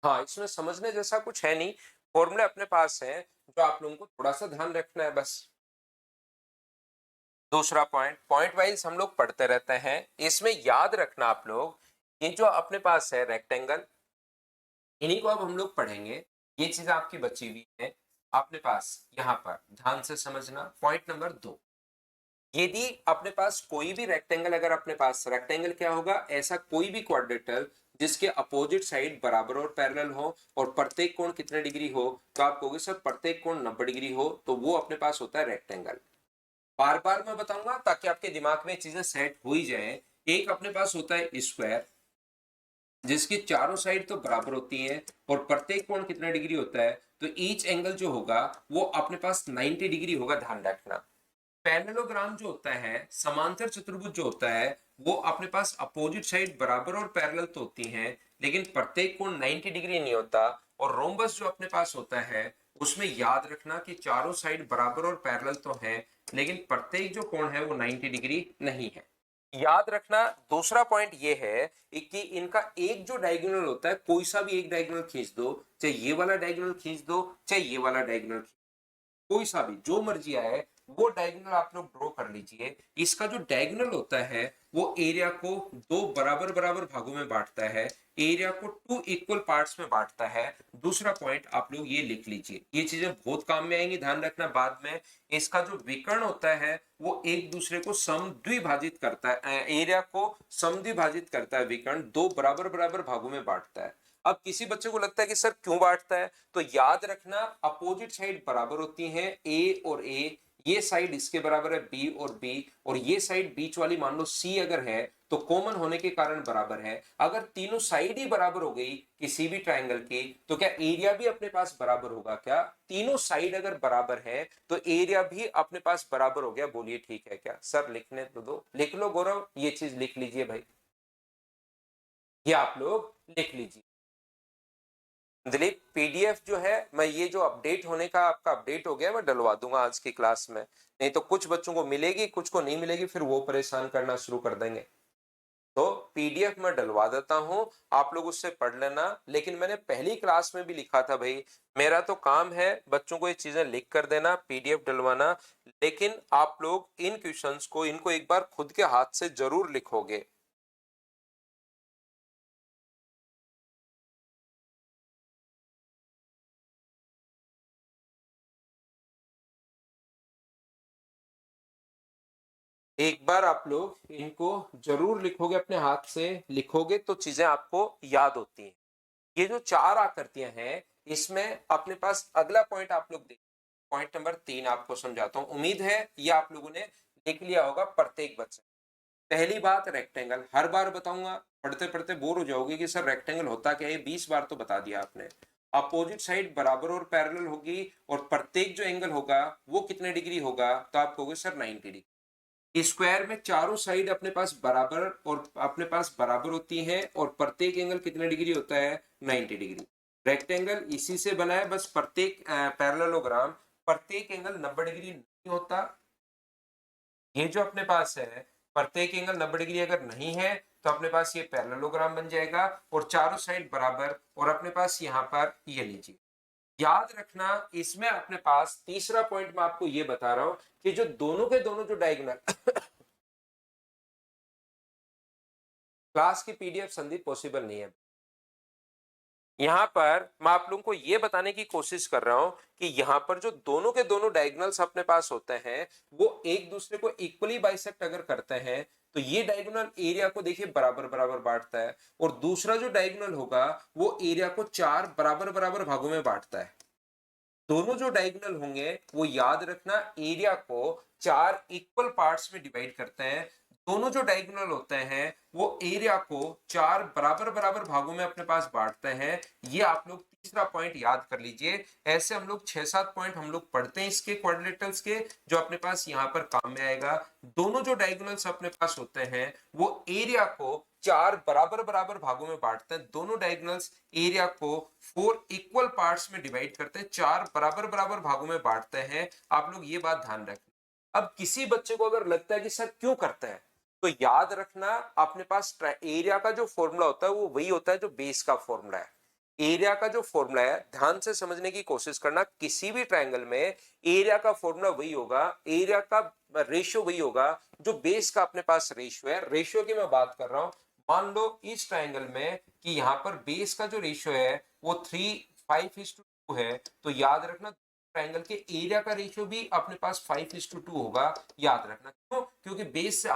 हाँ इसमें समझने जैसा कुछ है नहीं, फॉर्मूले अपने पास है जो आप लोगों को थोड़ा सा ध्यान रखना है बस। दूसरा पॉइंट, पॉइंट वाइज हम लोग पढ़ते रहते हैं, इसमें याद रखना आप लोग, ये जो अपने पास है रेक्टेंगल, इन्हीं को अब हम लोग पढ़ेंगे। ये चीज आपकी बची हुई है अपने पास, यहाँ पर ध्यान से समझना। पॉइंट नंबर 2, यदि अपने पास कोई भी रेक्टेंगल, अगर अपने पास रेक्टेंगल क्या होगा, ऐसा कोई भी क्वाड्रेटर जिसके अपोजिट साइड बराबर और पैरेलल हो और प्रत्येक कोण कितने डिग्री हो, तो आप कहोगे सर प्रत्येक कोण 90 डिग्री हो, तो वो अपने पास होता है रेक्टेंगल। बार बार मैं बताऊंगा ताकि आपके दिमाग में चीजें सेट हो ही जाए। एक अपने पास होता है स्क्वायर जिसकी चारों साइड तो बराबर होती हैं और प्रत्येक कोण कितना डिग्री होता है, तो ईच एंगल जो होगा वो अपने पास 90 डिग्री होगा, ध्यान रखना। पैरेललोग्राम जो होता है, समांतर चतुर्भुज जो होता है, वो अपने पास अपोजिट साइड बराबर और पैरेलल तो होती हैं, लेकिन प्रत्येक कोण 90 डिग्री नहीं होता। और रोम्बस जो अपने पास होता है उसमें याद रखना कि चारों साइड बराबर और पैरेलल तो है, लेकिन प्रत्येक जो कोण है वो 90 डिग्री नहीं है। याद रखना। दूसरा पॉइंट ये है कि इनका एक जो डायगोनल होता है, कोई सा भी एक डायगोनल खींच दो, चाहे ये वाला डायगोनल खींच दो चाहे ये वाला डायगोनल, कोई सा भी जो मर्जी आए वो डायगोनल आप लोग ड्रॉ कर लीजिए। इसका जो डायगोनल होता है वो एरिया को दो बराबर बराबर भागों में बांटता है, एरिया को टू इक्वल पार्ट्स में बांटता है। दूसरा पॉइंट आप लोग ये लिख लीजिए, ये चीजें बहुत काम में आएंगी, ध्यान रखना बाद में। इसका जो विकर्ण होता है वो एक दूसरे को समद्विभाजित करता है, एरिया को समद्विभाजित करता है। विकर्ण दो बराबर बराबर भागों में बांटता है। अब किसी बच्चे को लगता है कि सर क्यों बांटता है, तो याद रखना अपोजिट साइड बराबर होती हैं, ए और ए, ये साइड इसके बराबर है बी और बी, और ये साइड बीच वाली मान लो सी अगर है तो कॉमन होने के कारण बराबर है। अगर तीनों साइड ही बराबर हो गई किसी भी ट्रायंगल की, तो क्या एरिया भी अपने पास बराबर होगा क्या? तीनों साइड अगर बराबर है तो एरिया भी अपने पास बराबर हो गया। बोलिए ठीक है क्या? सर लिखने तो दो, लिख लो गौरव, ये चीज लिख लीजिए भाई, ये आप लोग लिख लीजिए। दिलीप पीडीएफ जो है, मैं ये जो अपडेट होने का आपका अपडेट हो गया मैं डलवा दूंगा आज की क्लास में, नहीं तो कुछ बच्चों को मिलेगी कुछ को नहीं मिलेगी, फिर वो परेशान करना शुरू कर देंगे। तो पीडीएफ में डलवा देता हूं, आप लोग उससे पढ़ लेना। लेकिन मैंने पहली क्लास में भी लिखा था भाई, मेरा तो काम है बच्चों को ये चीजें लिख कर देना, पीडीएफ डलवाना, लेकिन आप लोग इन क्वेश्चंस को इनको एक बार खुद के हाथ से जरूर लिखोगे। एक बार आप लोग इनको जरूर लिखोगे, अपने हाथ से लिखोगे तो चीजें आपको याद होती हैं। ये जो चार आकृतियां हैं, इसमें अपने पास अगला पॉइंट आप लोग देखिए, पॉइंट नंबर 3 आपको समझाता हूं। उम्मीद है ये आप लोगों ने लिख लिया होगा प्रत्येक बच्चे। पहली बात रेक्टेंगल, हर बार बताऊंगा, पढ़ते पढ़ते बोर हो जाओगे कि सर रेक्टेंगल होता क्या है, 20 बार तो बता दिया आपने। अपोजिट साइड बराबर और पैरेलल होगी, और प्रत्येक जो एंगल होगा वो कितने डिग्री होगा, तो आप कहोगे सर 90 डिग्री। स्क्वायर में चारों साइड अपने पास बराबर और अपने पास बराबर होती हैं, और प्रत्येक एंगल कितने डिग्री होता है, 90 डिग्री। रेक्टेंगल इसी से बना है, बस प्रत्येक पैरेललोग्राम प्रत्येक एंगल 90 डिग्री नहीं होता। ये जो अपने पास है प्रत्येक एंगल 90 डिग्री अगर नहीं है, तो अपने पास ये पैरेललोग्राम बन जाएगा, और चारों साइड बराबर, और अपने पास यहाँ पर ये लीजिए। याद रखना, इसमें अपने पास तीसरा पॉइंट मैं आपको ये बता रहा हूं कि जो दोनों के दोनों जो डायगोनल क्लास की पीडीएफ संदीप पॉसिबल नहीं है। यहां पर मैं आप लोगों को यह बताने की कोशिश कर रहा हूं कि यहां पर जो दोनों के दोनों डायगोनल्स अपने पास होते हैं, वो एक दूसरे को इक्वली बाइसेक्ट अगर करते हैं, तो ये डायगोनल एरिया को देखिए बराबर बराबर बांटता है, और दूसरा जो डायगोनल होगा वो एरिया को चार बराबर बराबर भागों में बांटता है। दोनों जो डायगोनल होंगे वो याद रखना एरिया को चार इक्वल पार्ट्स में डिवाइड करते हैं। दोनों जो डायगोनल होते हैं वो एरिया को चार बराबर बराबर भागों में अपने पास बांटते हैं। ये आप लोग तीसरा पॉइंट याद कर लीजिए। ऐसे हम लोग 6-7 पॉइंट हम लोग पढ़ते हैं इसके क्वाड्रिलेटरल्स के, जो अपने पास यहाँ पर काम में आएगा। दोनों जो डायगोनल्स अपने पास होते हैं वो एरिया को चार बराबर बराबर भागों में बांटते हैं। दोनों डायगोनल्स एरिया को 4 इक्वल पार्ट्स में डिवाइड करते हैं, चार बराबर बराबर भागों में बांटते हैं। आप लोग ये बात ध्यान रखें। अब किसी बच्चे को अगर लगता है कि सर क्यों करते हैं, तो याद रखना अपने पास एरिया का जो फॉर्मूला होता है वो वही होता है जो बेस का फॉर्मूला है। एरिया का जो फॉर्मूला है, ध्यान से समझने की कोशिश करना, किसी भी ट्रायंगल में एरिया का फॉर्मूला वही होगा, एरिया का रेशियो वही होगा जो बेस का अपने पास रेशियो है। रेशियो की मैं बात कर रहा हूं, मान लो इस ट्रायंगल में कि यहाँ पर बेस का जो रेशियो है वो 3:5:2 है, तो याद रखना ट्रायंगल के एरिया का रेशियो भी अपने पास 5:2 होगा। याद रखना क्यों, क्योंकि बेस से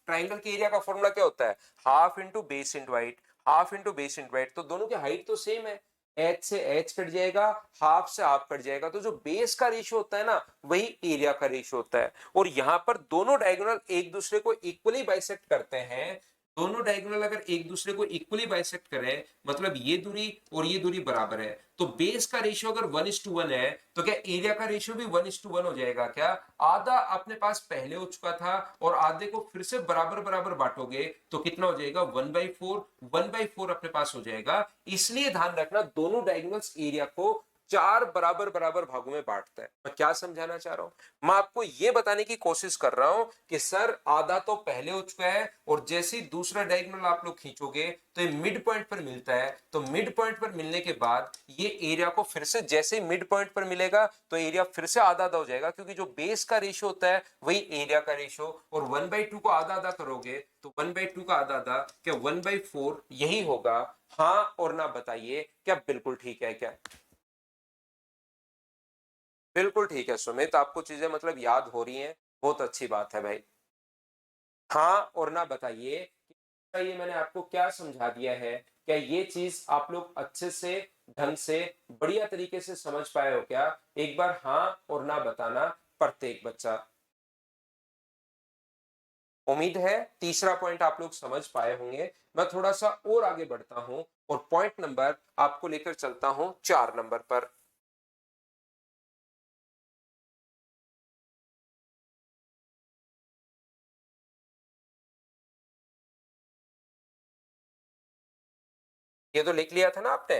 ट्रायंगल के एरिया का फॉर्मूला क्या होता है, half into base into height, half into base into height. तो दोनों की हाइट तो सेम है, एच से एच कट जाएगा, हाफ से हाफ कट जाएगा, तो जो बेस का रेशियो होता है ना वही एरिया का रेशियो होता है। और यहां पर दोनों डायगोनल एक दूसरे को इक्वली बाइसेक्ट करते हैं। दोनों डायगोनल अगर एक दूसरे को इक्वली बाइसेक्ट करें, मतलब ये दूरी और ये दूरी बराबर है, तो बेस का रेशियो अगर 1:1 है, तो क्या एरिया का रेशियो भी 1:1 हो जाएगा क्या? आधा अपने पास पहले हो चुका था, और आधे को फिर से बराबर बराबर बांटोगे तो कितना हो जाएगा, 1/4। 1/4 अपने पास हो जाएगा। इसलिए ध्यान रखना दोनों डायगोनल्स एरिया को चार बराबर बराबर भागों में बांटता है। मैं क्या समझाना चाह रहा हूं, मैं आपको यह बताने की कोशिश कर रहा हूं कि सर आधा तो पहले हो चुका है, और जैसे ही दूसरा डायगोनल आप लोग खींचोगे तो ये मिड पॉइंट पर मिलता है, तो मिड पॉइंट पर मिलने के बाद ये एरिया को फिर से जैसे ही मिड पॉइंट पर मिलेगा तो एरिया फिर से आधा आधा हो जाएगा, क्योंकि जो बेस का रेशियो होता है वही एरिया का रेशियो। और 1/2 को आधा आधा करोगे तो 1/2 का आधा आधा क्या 1/4 यही होगा? हाँ और ना बताइए, क्या बिल्कुल ठीक है क्या? बिल्कुल ठीक है सुमित, आपको चीजें मतलब याद हो रही हैं, बहुत अच्छी बात है भाई। हाँ और ना बताइए कि ये मैंने आपको क्या समझा दिया है, क्या ये चीज आप लोग अच्छे से ढंग से बढ़िया तरीके से समझ पाए हो क्या? एक बार हाँ और ना बताना प्रत्येक बच्चा। उम्मीद है तीसरा पॉइंट आप लोग समझ पाए होंगे। मैं थोड़ा सा और आगे बढ़ता हूं, और पॉइंट नंबर आपको लेकर चलता हूं 4 नंबर पर। ये तो लिख लिया था ना आपने,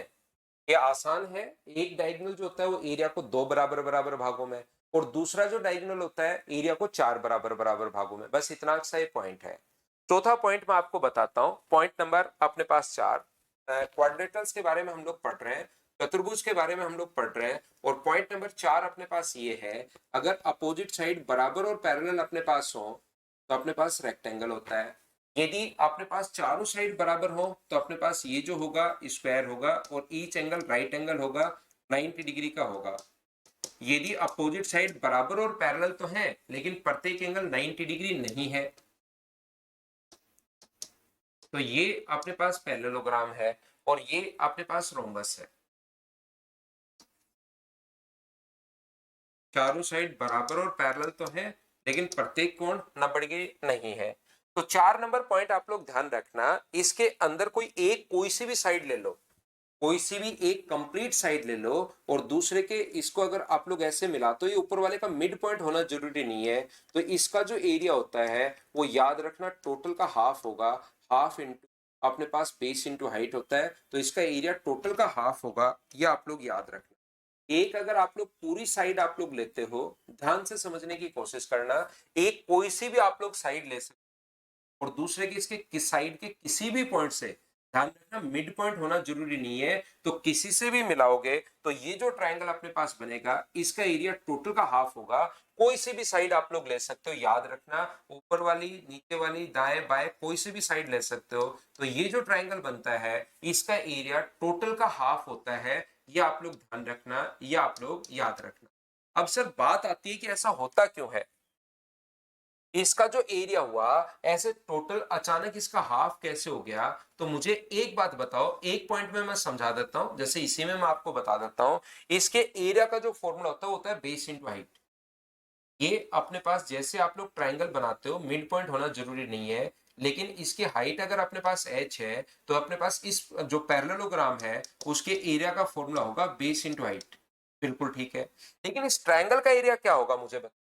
ये आसान है। एक डायगोनल जो होता है वो एरिया को दो बराबर बराबर भागों में, और दूसरा जो डायगोनल होता है एरिया को चार बराबर बराबर भागों में, बस इतना सा ये पॉइंट है। चौथा पॉइंट मैं आपको बताता हूं, पॉइंट नंबर अपने पास 4, क्वाड्रेटर्स के बारे में हम लोग पढ़ रहे हैं, चतुर्भुज के बारे में हम लोग पढ़ रहे हैं, और पॉइंट नंबर 4 अपने पास ये है, अगर अपोजिट साइड बराबर और पैरेलल अपने पास हो तो अपने पास रेक्टेंगल होता है। यदि अपने पास चारों साइड बराबर हो तो अपने पास ये जो होगा स्क्वायर होगा, और ईच एंगल राइट एंगल होगा, 90 डिग्री का होगा। यदि अपोजिट साइड बराबर और पैरेलल तो है लेकिन प्रत्येक एंगल 90 डिग्री नहीं है, तो ये अपने पास पैरेललोग्राम है और ये अपने पास रोम्बस है। चारों साइड बराबर और पैरेलल तो है लेकिन प्रत्येक कोण 90 डिग्री नहीं है। तो 4 नंबर पॉइंट आप लोग ध्यान रखना, इसके अंदर कोई सी भी साइड ले लो, कोई सी भी एक कंप्लीट साइड ले लो, और दूसरे के इसको अगर आप लोग ऐसे मिला तो ये ऊपर वाले का मिड पॉइंट होना जरूरी नहीं है। तो इसका जो एरिया होता है वो याद रखना टोटल का हाफ होगा, हाफ इंटू अपने पास बेस इंटू हाइट होता है, तो इसका एरिया टोटल का हाफ होगा, ये आप लोग याद रखना। एक अगर आप लोग पूरी साइड आप लोग लेते हो, ध्यान से समझने की कोशिश करना, एक कोई सी भी आप लोग साइड ले सकते, और दूसरे के इसके किस साइड के किसी भी पॉइंट से, ध्यान रखना मिड पॉइंट होना जरूरी नहीं है, तो किसी से भी मिलाओगे तो ये जो ट्रायंगल अपने पास बनेगा इसका एरिया टोटल का हाफ होगा। कोई सी भी साइड आप लोग ले सकते हो, याद रखना ऊपर वाली नीचे वाली दाएं बाएं कोई सी भी साइड ले सकते हो, तो ये जो ट्रायंगल बनता है इसका एरिया टोटल का हाफ होता है। ये आप लोग ध्यान रखना, ये आप लोग याद रखना। अब सर बात आती है कि ऐसा होता क्यों है, इसका जो एरिया हुआ ऐसे टोटल अचानक इसका हाफ कैसे हो गया। तो मुझे एक बात बताओ, एक पॉइंट में मैं समझा देता हूं, जैसे इसी में मैं आपको बता देता हूं, इसके एरिया का जो फॉर्मूला होता है बेस इंटू हाइट। ये अपने पास जैसे आप लोग ट्राइंगल बनाते हो मिड पॉइंट होना जरूरी नहीं है, लेकिन इसकी हाइट अगर अपने पास h है तो अपने पास इस जो पैरेललोग्राम है उसके एरिया का फॉर्मूला होगा बेस इंटू हाइट। बिल्कुल ठीक है, लेकिन इस ट्राइंगल का एरिया क्या होगा मुझे बताओ।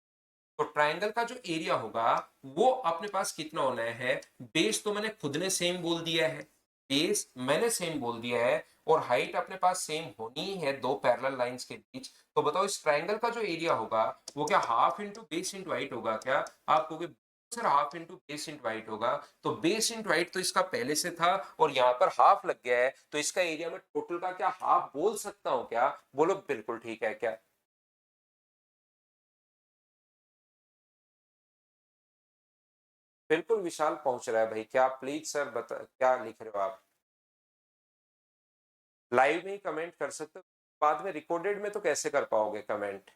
तो ट्राइंगल का जो एरिया होगा वो अपने पास कितना होना है, बेस तो मैंने खुद ने सेम बोल दिया है, बेस मैंने सेम बोल दिया है, और हाइट अपने पास सेम होनी ही है दो पैरेलल लाइंस के बीच। तो बताओ इस ट्राइंगल का जो एरिया होगा वो क्या half into base into height होगा क्या। आप कहोगे sir half into base into height होगा, तो बेस इंटू हाइट तो इसका पहले से था और यहाँ पर हाफ लग गया है, तो इसका एरिया में टोटल का क्या हाफ बोल सकता हूँ क्या, बोलो बिल्कुल ठीक है क्या। बिल्कुल विशाल पहुंच रहा है भाई, क्या प्लीज सर बता क्या लिख रहे हो आप, लाइव में ही कमेंट कर सकते हो, बाद में रिकॉर्डेड में तो कैसे कर पाओगे कमेंट।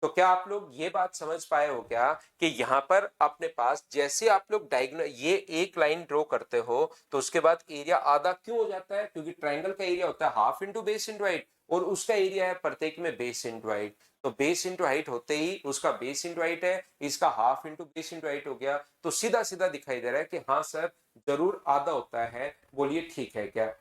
तो क्या आप लोग ये बात समझ पाए हो क्या कि यहाँ पर अपने पास जैसे आप लोग डायगोनल ये एक लाइन ड्रॉ करते हो तो उसके बाद एरिया आधा क्यों हो जाता है, क्योंकि ट्राइंगल का एरिया होता है half into base into height, और उसका एरिया है प्रत्येक में बेस इंटू हाइट। तो बेस इंटू हाइट होते ही उसका बेस इंटू हाइट है, इसका half into base into height हो गया, तो सीधा सीधा दिखाई दे रहा है कि हाँ सर जरूर आधा होता है, बोलिए ठीक है क्या।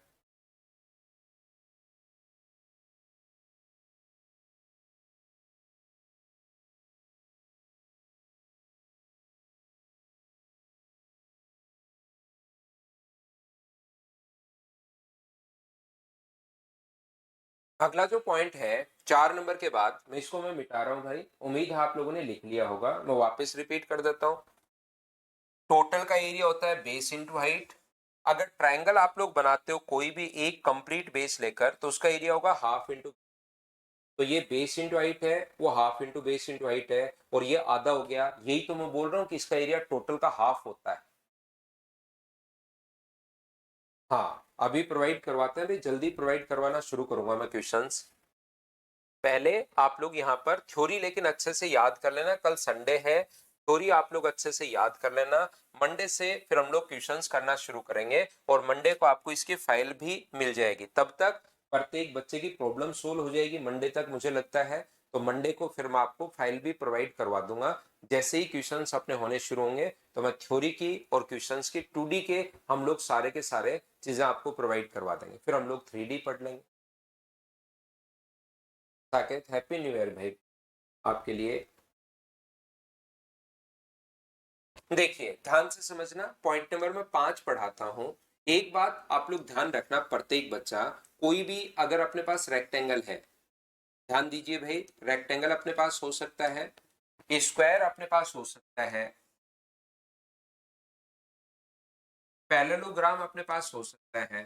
अगला जो पॉइंट है 4 नंबर के बाद, मैं मिटा रहा हूं भाई, उम्मीद है आप लोगों ने लिख लिया होगा, मैं वापस रिपीट कर देता हूं। टोटल का एरिया होता है बेस इंटू हाइट। अगर ट्रायंगल आप लोग बनाते हो कोई भी एक कंप्लीट बेस लेकर तो उसका एरिया होगा हाफ इंटू, तो ये बेस इंटू हाइट है, वो half into base into height है, और ये आधा हो गया, यही तो मैं बोल रहा हूँ कि इसका एरिया टोटल का हाफ होता है। हाँ अभी प्रोवाइड करवाते हैं भाई, जल्दी प्रोवाइड करवाना शुरू करूंगा मैं क्वेश्चंस। पहले आप लोग यहाँ पर थ्योरी लेकिन अच्छे से याद कर लेना, कल संडे है, थ्योरी आप लोग अच्छे से याद कर लेना। मंडे से फिर हम लोग क्वेश्चंस करना शुरू करेंगे और मंडे को आपको इसकी फाइल भी मिल जाएगी, तब तक प्रत्येक बच्चे की प्रॉब्लम सोल्व हो जाएगी मंडे तक मुझे लगता है। तो मंडे को फिर मैं आपको फाइल भी प्रोवाइड करवा दूंगा, जैसे ही क्वेश्चंस अपने होने शुरू होंगे तो मैं थ्योरी की और क्वेश्चंस की 2D के हम लोग सारे के सारे चीजें आपको प्रोवाइड करवा देंगे, फिर हम लोग 3D पढ़ लेंगे। साकेत हैप्पी न्यू ईयर भाई आपके लिए। देखिए ध्यान से समझना, पॉइंट नंबर मैं 5 पढ़ाता हूं। एक बात आप लोग ध्यान रखना, प्रत्येक बच्चा कोई भी अगर अपने पास रेक्टेंगल है, ध्यान दीजिए भाई, रेक्टेंगल अपने पास हो सकता है, स्क्वायर अपने पास हो सकता है, पैरेललोग्राम अपने पास हो सकता है।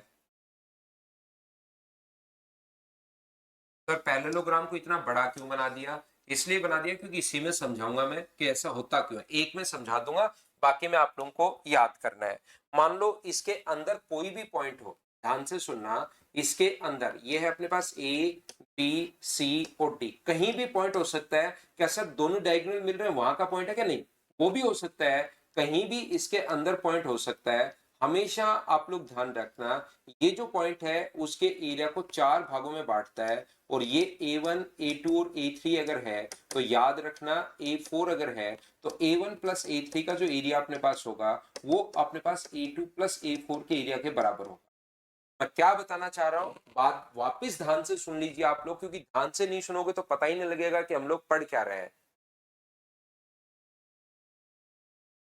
सर पैरेललोग्राम को इतना बड़ा क्यों बना दिया? इसलिए बना दिया क्योंकि इसी में समझाऊंगा मैं कि ऐसा होता क्यों है। एक में समझा दूंगा, बाकी में आप लोगों को याद करना है। मान लो इसके अंदर कोई भी पॉइंट हो, ध्यान से सुनना, इसके अंदर ये है अपने पास ए बी सी और डी, कहीं भी पॉइंट हो सकता है। क्या सर दोनों डायगोनल मिल रहे हैं वहां का पॉइंट है क्या? नहीं, वो भी हो सकता है, कहीं भी इसके अंदर पॉइंट हो सकता है। हमेशा आप लोग ध्यान रखना, ये जो पॉइंट है उसके एरिया को 4 भागों में बांटता है, और ये A1, A2 और A3 अगर है तो याद रखना A4 अगर है तो A1 प्लस A3 का जो एरिया अपने पास होगा वो अपने पास A2 प्लस A4 के एरिया के बराबर होगा। मैं क्या बताना चाह रहा हूं, बात वापस ध्यान से सुन लीजिए आप लोग, क्योंकि ध्यान से नहीं सुनोगे तो पता ही नहीं लगेगा कि हम लोग पढ़ क्या रहे हैं।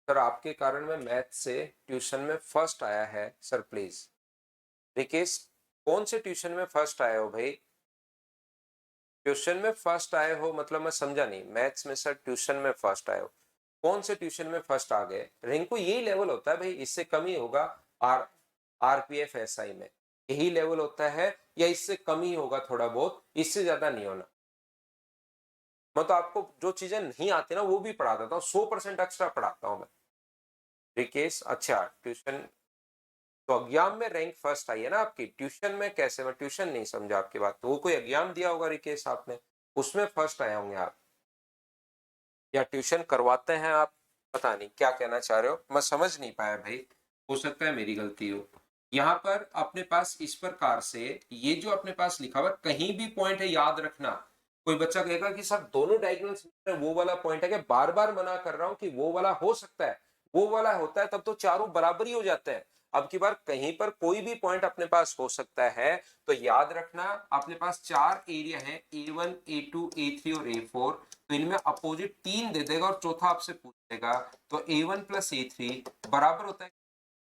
सर आपके कारण मैं मैथ से ट्यूशन में फर्स्ट आया है सर, प्लीज। देखिए, कौन से ट्यूशन में फर्स्ट आए हो भाई? ट्यूशन में फर्स्ट आए हो मतलब मैं समझा नहीं, मैथ्स में सर ट्यूशन में फर्स्ट आए हो, कौन से ट्यूशन में फर्स्ट आ गए? रिंकू यही लेवल होता है भाई, इससे कम ही होगा। आर आरपीएफ एसआई में यही लेवल होता है, या इससे कम ही होगा थोड़ा बहुत, इससे ज्यादा नहीं होना। मैं तो आपको जो चीजें नहीं आती ना वो भी पढ़ा देता हूँ, 100% एक्स्ट्रा पढ़ाता हूँ मैं। रिकेश अच्छा ट्यूशन, तो एग्जाम में रैंक फर्स्ट आई है ना आपकी, ट्यूशन में कैसे? मैं ट्यूशन नहीं समझा आपकी बात, तो वो कोई एग्जाम दिया होगा रिकेश आपने, उसमें फर्स्ट आए होंगे आप, या ट्यूशन करवाते हैं आप? पता नहीं क्या कहना चाह रहे हो, मैं समझ नहीं पाया भाई, हो सकता है मेरी गलती हो। यहाँ पर अपने पास इस प्रकार से ये जो अपने पास लिखा हुआ कहीं भी पॉइंट है, याद रखना। कोई बच्चा कहेगा कि सर दोनों डायगोनल्स में वो वाला पॉइंट है, कि बार बार मना कर रहा हूं कि वो वाला हो सकता है, वो वाला होता है तब तो चारों बराबर ही हो जाते हैं। अब की बार कहीं पर कोई भी पॉइंट अपने पास हो सकता है, तो याद रखना अपने पास 4 एरिया है, A1 A2 A3 और A4, तो इनमें अपोजिट 3 दे देगा और चौथा आपसे पूछ देगा, तो A1 प्लस A3 बराबर होता है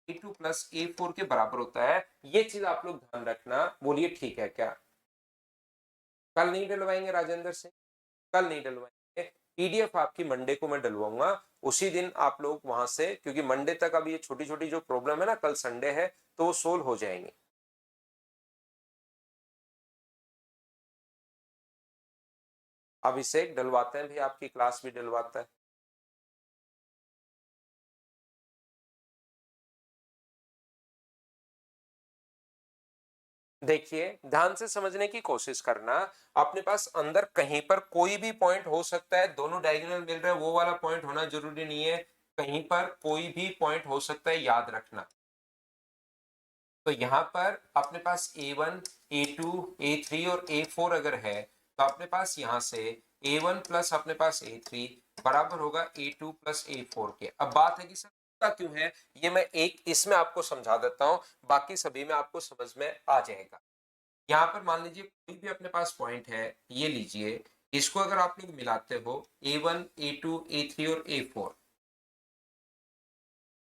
A2 प्लस A4 के बराबर होता है। ये चीज आप लोग ध्यान रखना, बोलिए ठीक है क्या? कल नहीं डलवाएंगे राजेंद्र सिंह? कल नहीं डलवाएंगे, पीडीएफ आपकी मंडे को मैं डलवाऊंगा, उसी दिन आप लोग वहां से, क्योंकि मंडे तक अब ये छोटी छोटी जो प्रॉब्लम है ना, कल संडे है तो वो सोल्व हो जाएंगे। अभिषेक डलवाते हैं भी, आपकी क्लास भी डलवाता है। देखिए ध्यान से समझने की कोशिश करना, अपने पास अंदर कहीं पर कोई भी पॉइंट हो सकता है, दोनों डायगोनल मिल रहे हैं वो वाला पॉइंट होना जरूरी नहीं है, कहीं पर कोई भी पॉइंट हो सकता है, याद रखना। तो यहाँ पर अपने पास A1 A2 A3 और A4 अगर है, तो अपने पास यहाँ से A1 प्लस अपने पास A3 बराबर होगा A2 प्लस A4 के। अब बात है कि सर क्यों है, ये मैं एक इसमें आपको समझा देता हूं, बाकी सभी में आपको समझ में आ जाएगा। यहाँ पर मान लीजिए कोई भी अपने पास पॉइंट है, ये लीजिए, इसको अगर आप लोग मिलाते हो A1 A2 A3 और A4,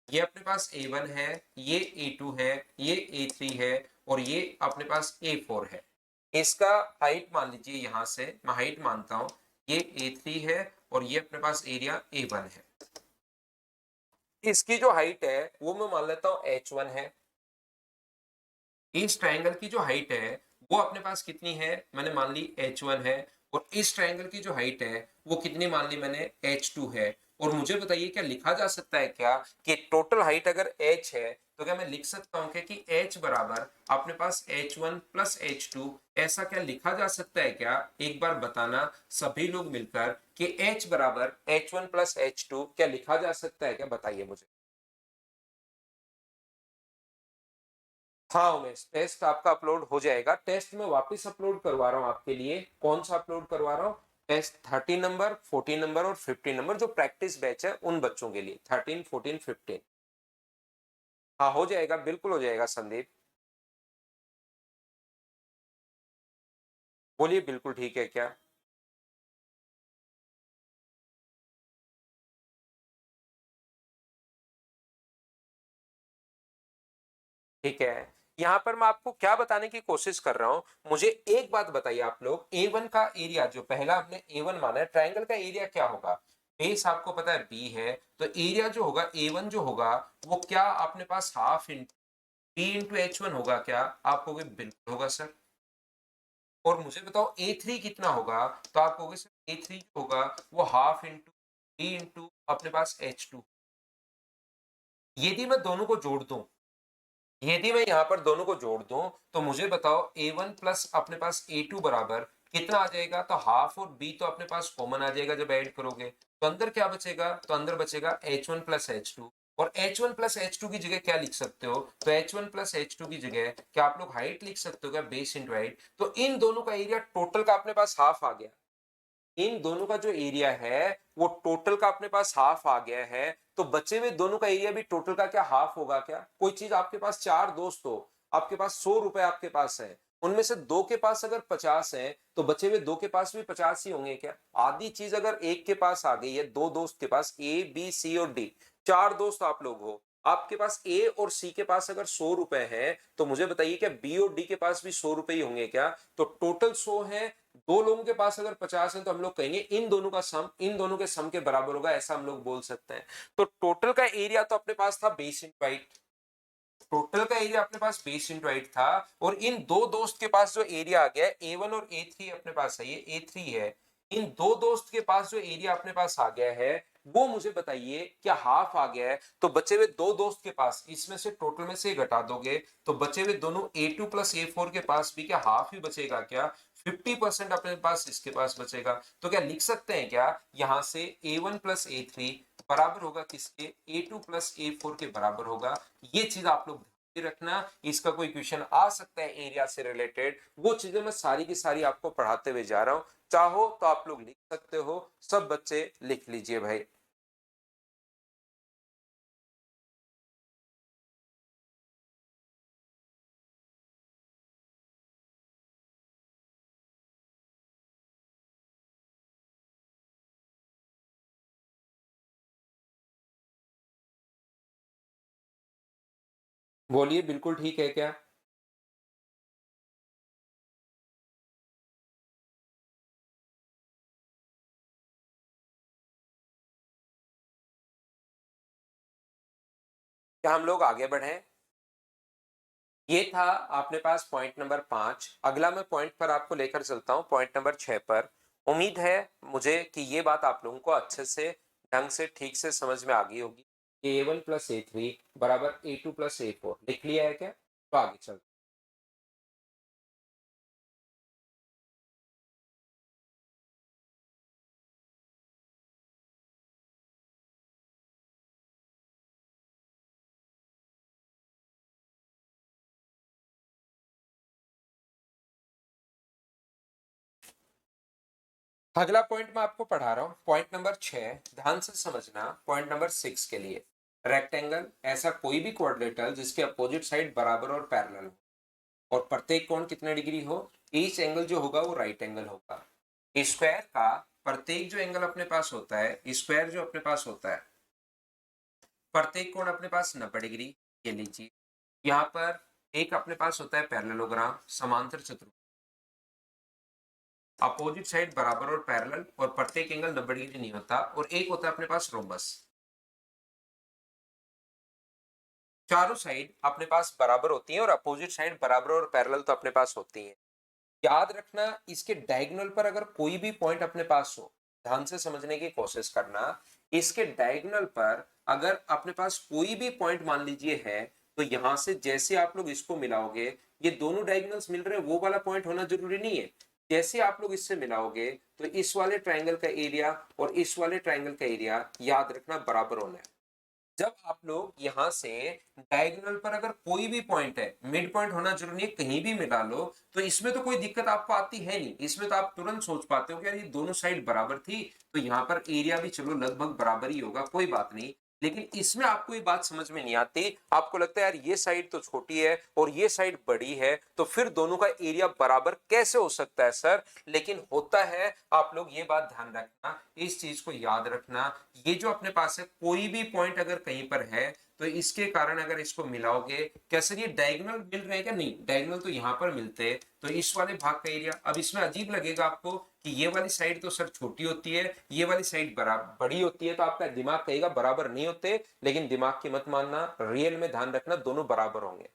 ये अपने पास A1 है, ये A2 है, ये A3 है, और ये अपने पास A4 है। इसका हाइट मान लीजिए, यहां से मैं हाइट मानता हूं, ये A3 है और ये अपने पास एरिया A1 है। इसकी जो हाइट है वो मैं मान लेता हूं H1 है। इस ट्रायंगल की जो हाइट है वो अपने पास कितनी है, मैंने मान ली H1 है, और इस ट्रायंगल की जो हाइट है वो कितनी मान ली मैंने, H2 है। और मुझे बताइए क्या लिखा जा सकता है क्या कि टोटल हाइट अगर H है तो क्या मैं लिख सकता हूं क्या कि H बराबर अपने पास H1 प्लस H2, ऐसा क्या लिखा जा सकता है क्या? एक बार बताना सभी लोग मिलकर कि H बराबर H1 प्लस H2 क्या लिखा जा सकता है क्या, बताइए मुझे। हाँ उमेश, टेस्ट आपका अपलोड हो जाएगा, टेस्ट में वापस अपलोड करवा रहा हूँ आपके लिए। कौन सा अपलोड करवा रहा हूँ? टेस्ट 13 नंबर 14 नंबर और 15 नंबर, जो प्रैक्टिस बैच है उन बच्चों के लिए, 13 14 15। हाँ हो जाएगा, बिल्कुल हो जाएगा संदीप। बोलिए बिल्कुल ठीक है क्या? ठीक है, यहां पर मैं आपको क्या बताने की कोशिश कर रहा हूं, मुझे एक बात बताइए आप लोग, A1 का एरिया जो पहला हमने A1 माना है, ट्रायंगल का एरिया क्या होगा? बेस आपको पता है B है, तो एरिया जो होगा A1 जो होगा वो क्या अपने पास half into B into H1 होगा क्या? आप कहोगे बिल्कुल होगा सर। और मुझे बताओ A3 कितना होगा? तो आप कहोगे सर A3 जो होगा वो हाफ इंटू B इंटू अपने पास H2। यदि मैं दोनों को जोड़ दूं, यदि मैं यहां पर दोनों को जोड़ दूं तो मुझे बताओ A1 प्लस अपने पास A2 बराबर कितना आ जाएगा? तो हाफ और B तो अपने पास कॉमन आ जाएगा जब ऐड करोगे, तो अंदर क्या बचेगा? तो अंदर बचेगा H1 प्लस H2। और H1 प्लस H2 की जगह क्या लिख सकते हो? तो H1 प्लस H2 की जगह क्या आप लोग हाइट लिख सकते हो क्या? Base into height. तो इन दोनों का एरिया टोटल का अपने पास हाफ आ गया, इन दोनों का जो एरिया है वो टोटल का अपने पास हाफ आ गया है। तो बचे हुए दोनों का एरिया भी टोटल का क्या हाफ होगा क्या? कोई चीज आपके पास चार दोस्त हो, आपके पास 100 रुपए आपके पास है, उनमें से दो के पास अगर 50 है तो बचे हुए दो के पास भी 50 ही होंगे क्या? आधी चीज अगर एक के पास आ गई है, दो दोस्त के पास ए बी सी और डी, चार दोस्त आप लोग हो, आपके पास ए और सी के पास अगर 100 रुपए है तो मुझे बताइए क्या बी और डी के पास भी 100 रुपए ही होंगे क्या? तो टोटल 100 है, दो लोगों के पास अगर 50 है तो हम लोग कहेंगे इन दोनों का सम इन दोनों के सम के बराबर होगा, ऐसा हम लोग बोल सकते हैं। तो टोटल का एरिया तो अपने पास था बेस इंटू हाइट, टोटल का एरिया अपने पास बेस इंटू हाइट था, और इन दो दोस्त के पास जो एरिया आ गया A1 और A3 अपने पास है, ये A3 है, इन दो दोस्त के पास जो एरिया अपने पास आ गया है वो मुझे बताइए क्या हाफ आ गया है? तो बचे हुए दो दोस्त के पास इसमें से टोटल में से घटा दोगे तो बचे हुए दोनों A2 प्लस A4 के पास भी क्या हाफ ही बचेगा क्या? 50% अपने पास इसके पास बचेगा। तो क्या लिख सकते हैं क्या यहां से A1 प्लस A3 बराबर होगा किसके? A2 प्लस A4 के बराबर होगा। ये चीज आप लोग ध्यान में रखना, इसका कोई क्वेश्चन आ सकता है एरिया से रिलेटेड, वो चीजें मैं सारी की सारी आपको पढ़ाते हुए जा रहा हूं। चाहो तो आप लोग लिख सकते हो, सब बच्चे लिख लीजिए भाई। बोलिए बिल्कुल ठीक है क्या? क्या हम लोग आगे बढ़े? ये था आपने पास पॉइंट नंबर 5। अगला मैं पॉइंट पर आपको लेकर चलता हूं, पॉइंट नंबर 6 पर। उम्मीद है मुझे कि ये बात आप लोगों को अच्छे से ढंग से ठीक से समझ में आ गई होगी। A1 प्लस A3 बराबर A2 प्लस A4 लिख लिया है क्या? तो आगे चलते। अगला पॉइंट मैं आपको पढ़ा रहा हूं, पॉइंट नंबर 6। ध्यान से समझना, पॉइंट नंबर 6 के लिए। रेक्टेंगल ऐसा कोई भी क्वाड्रेटल जिसके अपोजिट साइड बराबर और पैरेलल हो और प्रत्येक कोण कितने डिग्री हो, ईच एंगल जो होगा वो राइट एंगल होगा। स्क्वायर का प्रत्येक जो एंगल अपने पास होता है, स्क्वायर जो अपने पास होता है, प्रत्येक कोण अपने पास 90 डिग्री। ये लीजिए, यहाँ पर एक अपने पास होता है पैरेललोग्राम, समांतर चतुर्भुज, अपोजिट साइड बराबर और पैरेलल, और प्रत्येक एंगल 90 डिग्री नहीं होता। और एक होता है अपने पास रोम्बस, चारों साइड अपने पास बराबर होती है और अपोजिट साइड बराबर और पैरेलल तो अपने पास होती है। याद रखना, इसके डायगोनल पर अगर कोई भी पॉइंट अपने पास हो, ध्यान से समझने की कोशिश करना, इसके डायगोनल पर अगर अपने पास कोई भी पॉइंट मान लीजिए है, तो यहां से जैसे आप लोग इसको मिलाओगे, ये दोनों डायगोनल्स मिल रहे हैं, वो वाला पॉइंट होना जरूरी नहीं है। जैसे आप लोग इससे मिलाओगे तो इस वाले ट्राइंगल का एरिया और इस वाले ट्राइंगल का एरिया याद रखना बराबर होना है। जब आप लोग यहां से डायगोनल पर अगर कोई भी पॉइंट है, मिड पॉइंट होना जरूरी है, कहीं भी मिला लो, तो इसमें तो कोई दिक्कत आपको आती है नहीं। इसमें तो आप तुरंत सोच पाते हो कि यार ये दोनों साइड बराबर थी, तो यहाँ पर एरिया भी चलो लगभग बराबर ही होगा, कोई बात नहीं। लेकिन इसमें आपको ये बात समझ में नहीं आती, आपको लगता है यार ये साइड तो छोटी है और ये साइड बड़ी है, तो फिर दोनों का एरिया बराबर कैसे हो सकता है सर? लेकिन होता है। आप लोग ये बात ध्यान रखना, इस चीज को याद रखना, ये जो अपने पास है कोई भी पॉइंट अगर कहीं पर है तो इसके कारण अगर इसको मिलाओगे, क्या सर ये डायगोनल मिल रहे हैं क्या? नहीं, डायगोनल तो यहां पर मिलते हैं, तो इस वाले भाग का एरिया, अब इसमें अजीब लगेगा आपको कि ये वाली साइड तो सर छोटी होती है, ये वाली साइड बराबर बड़ी होती है, तो आपका दिमाग कहेगा बराबर नहीं होते, लेकिन दिमाग की मत मानना, रियल में ध्यान रखना, दोनों बराबर होंगे।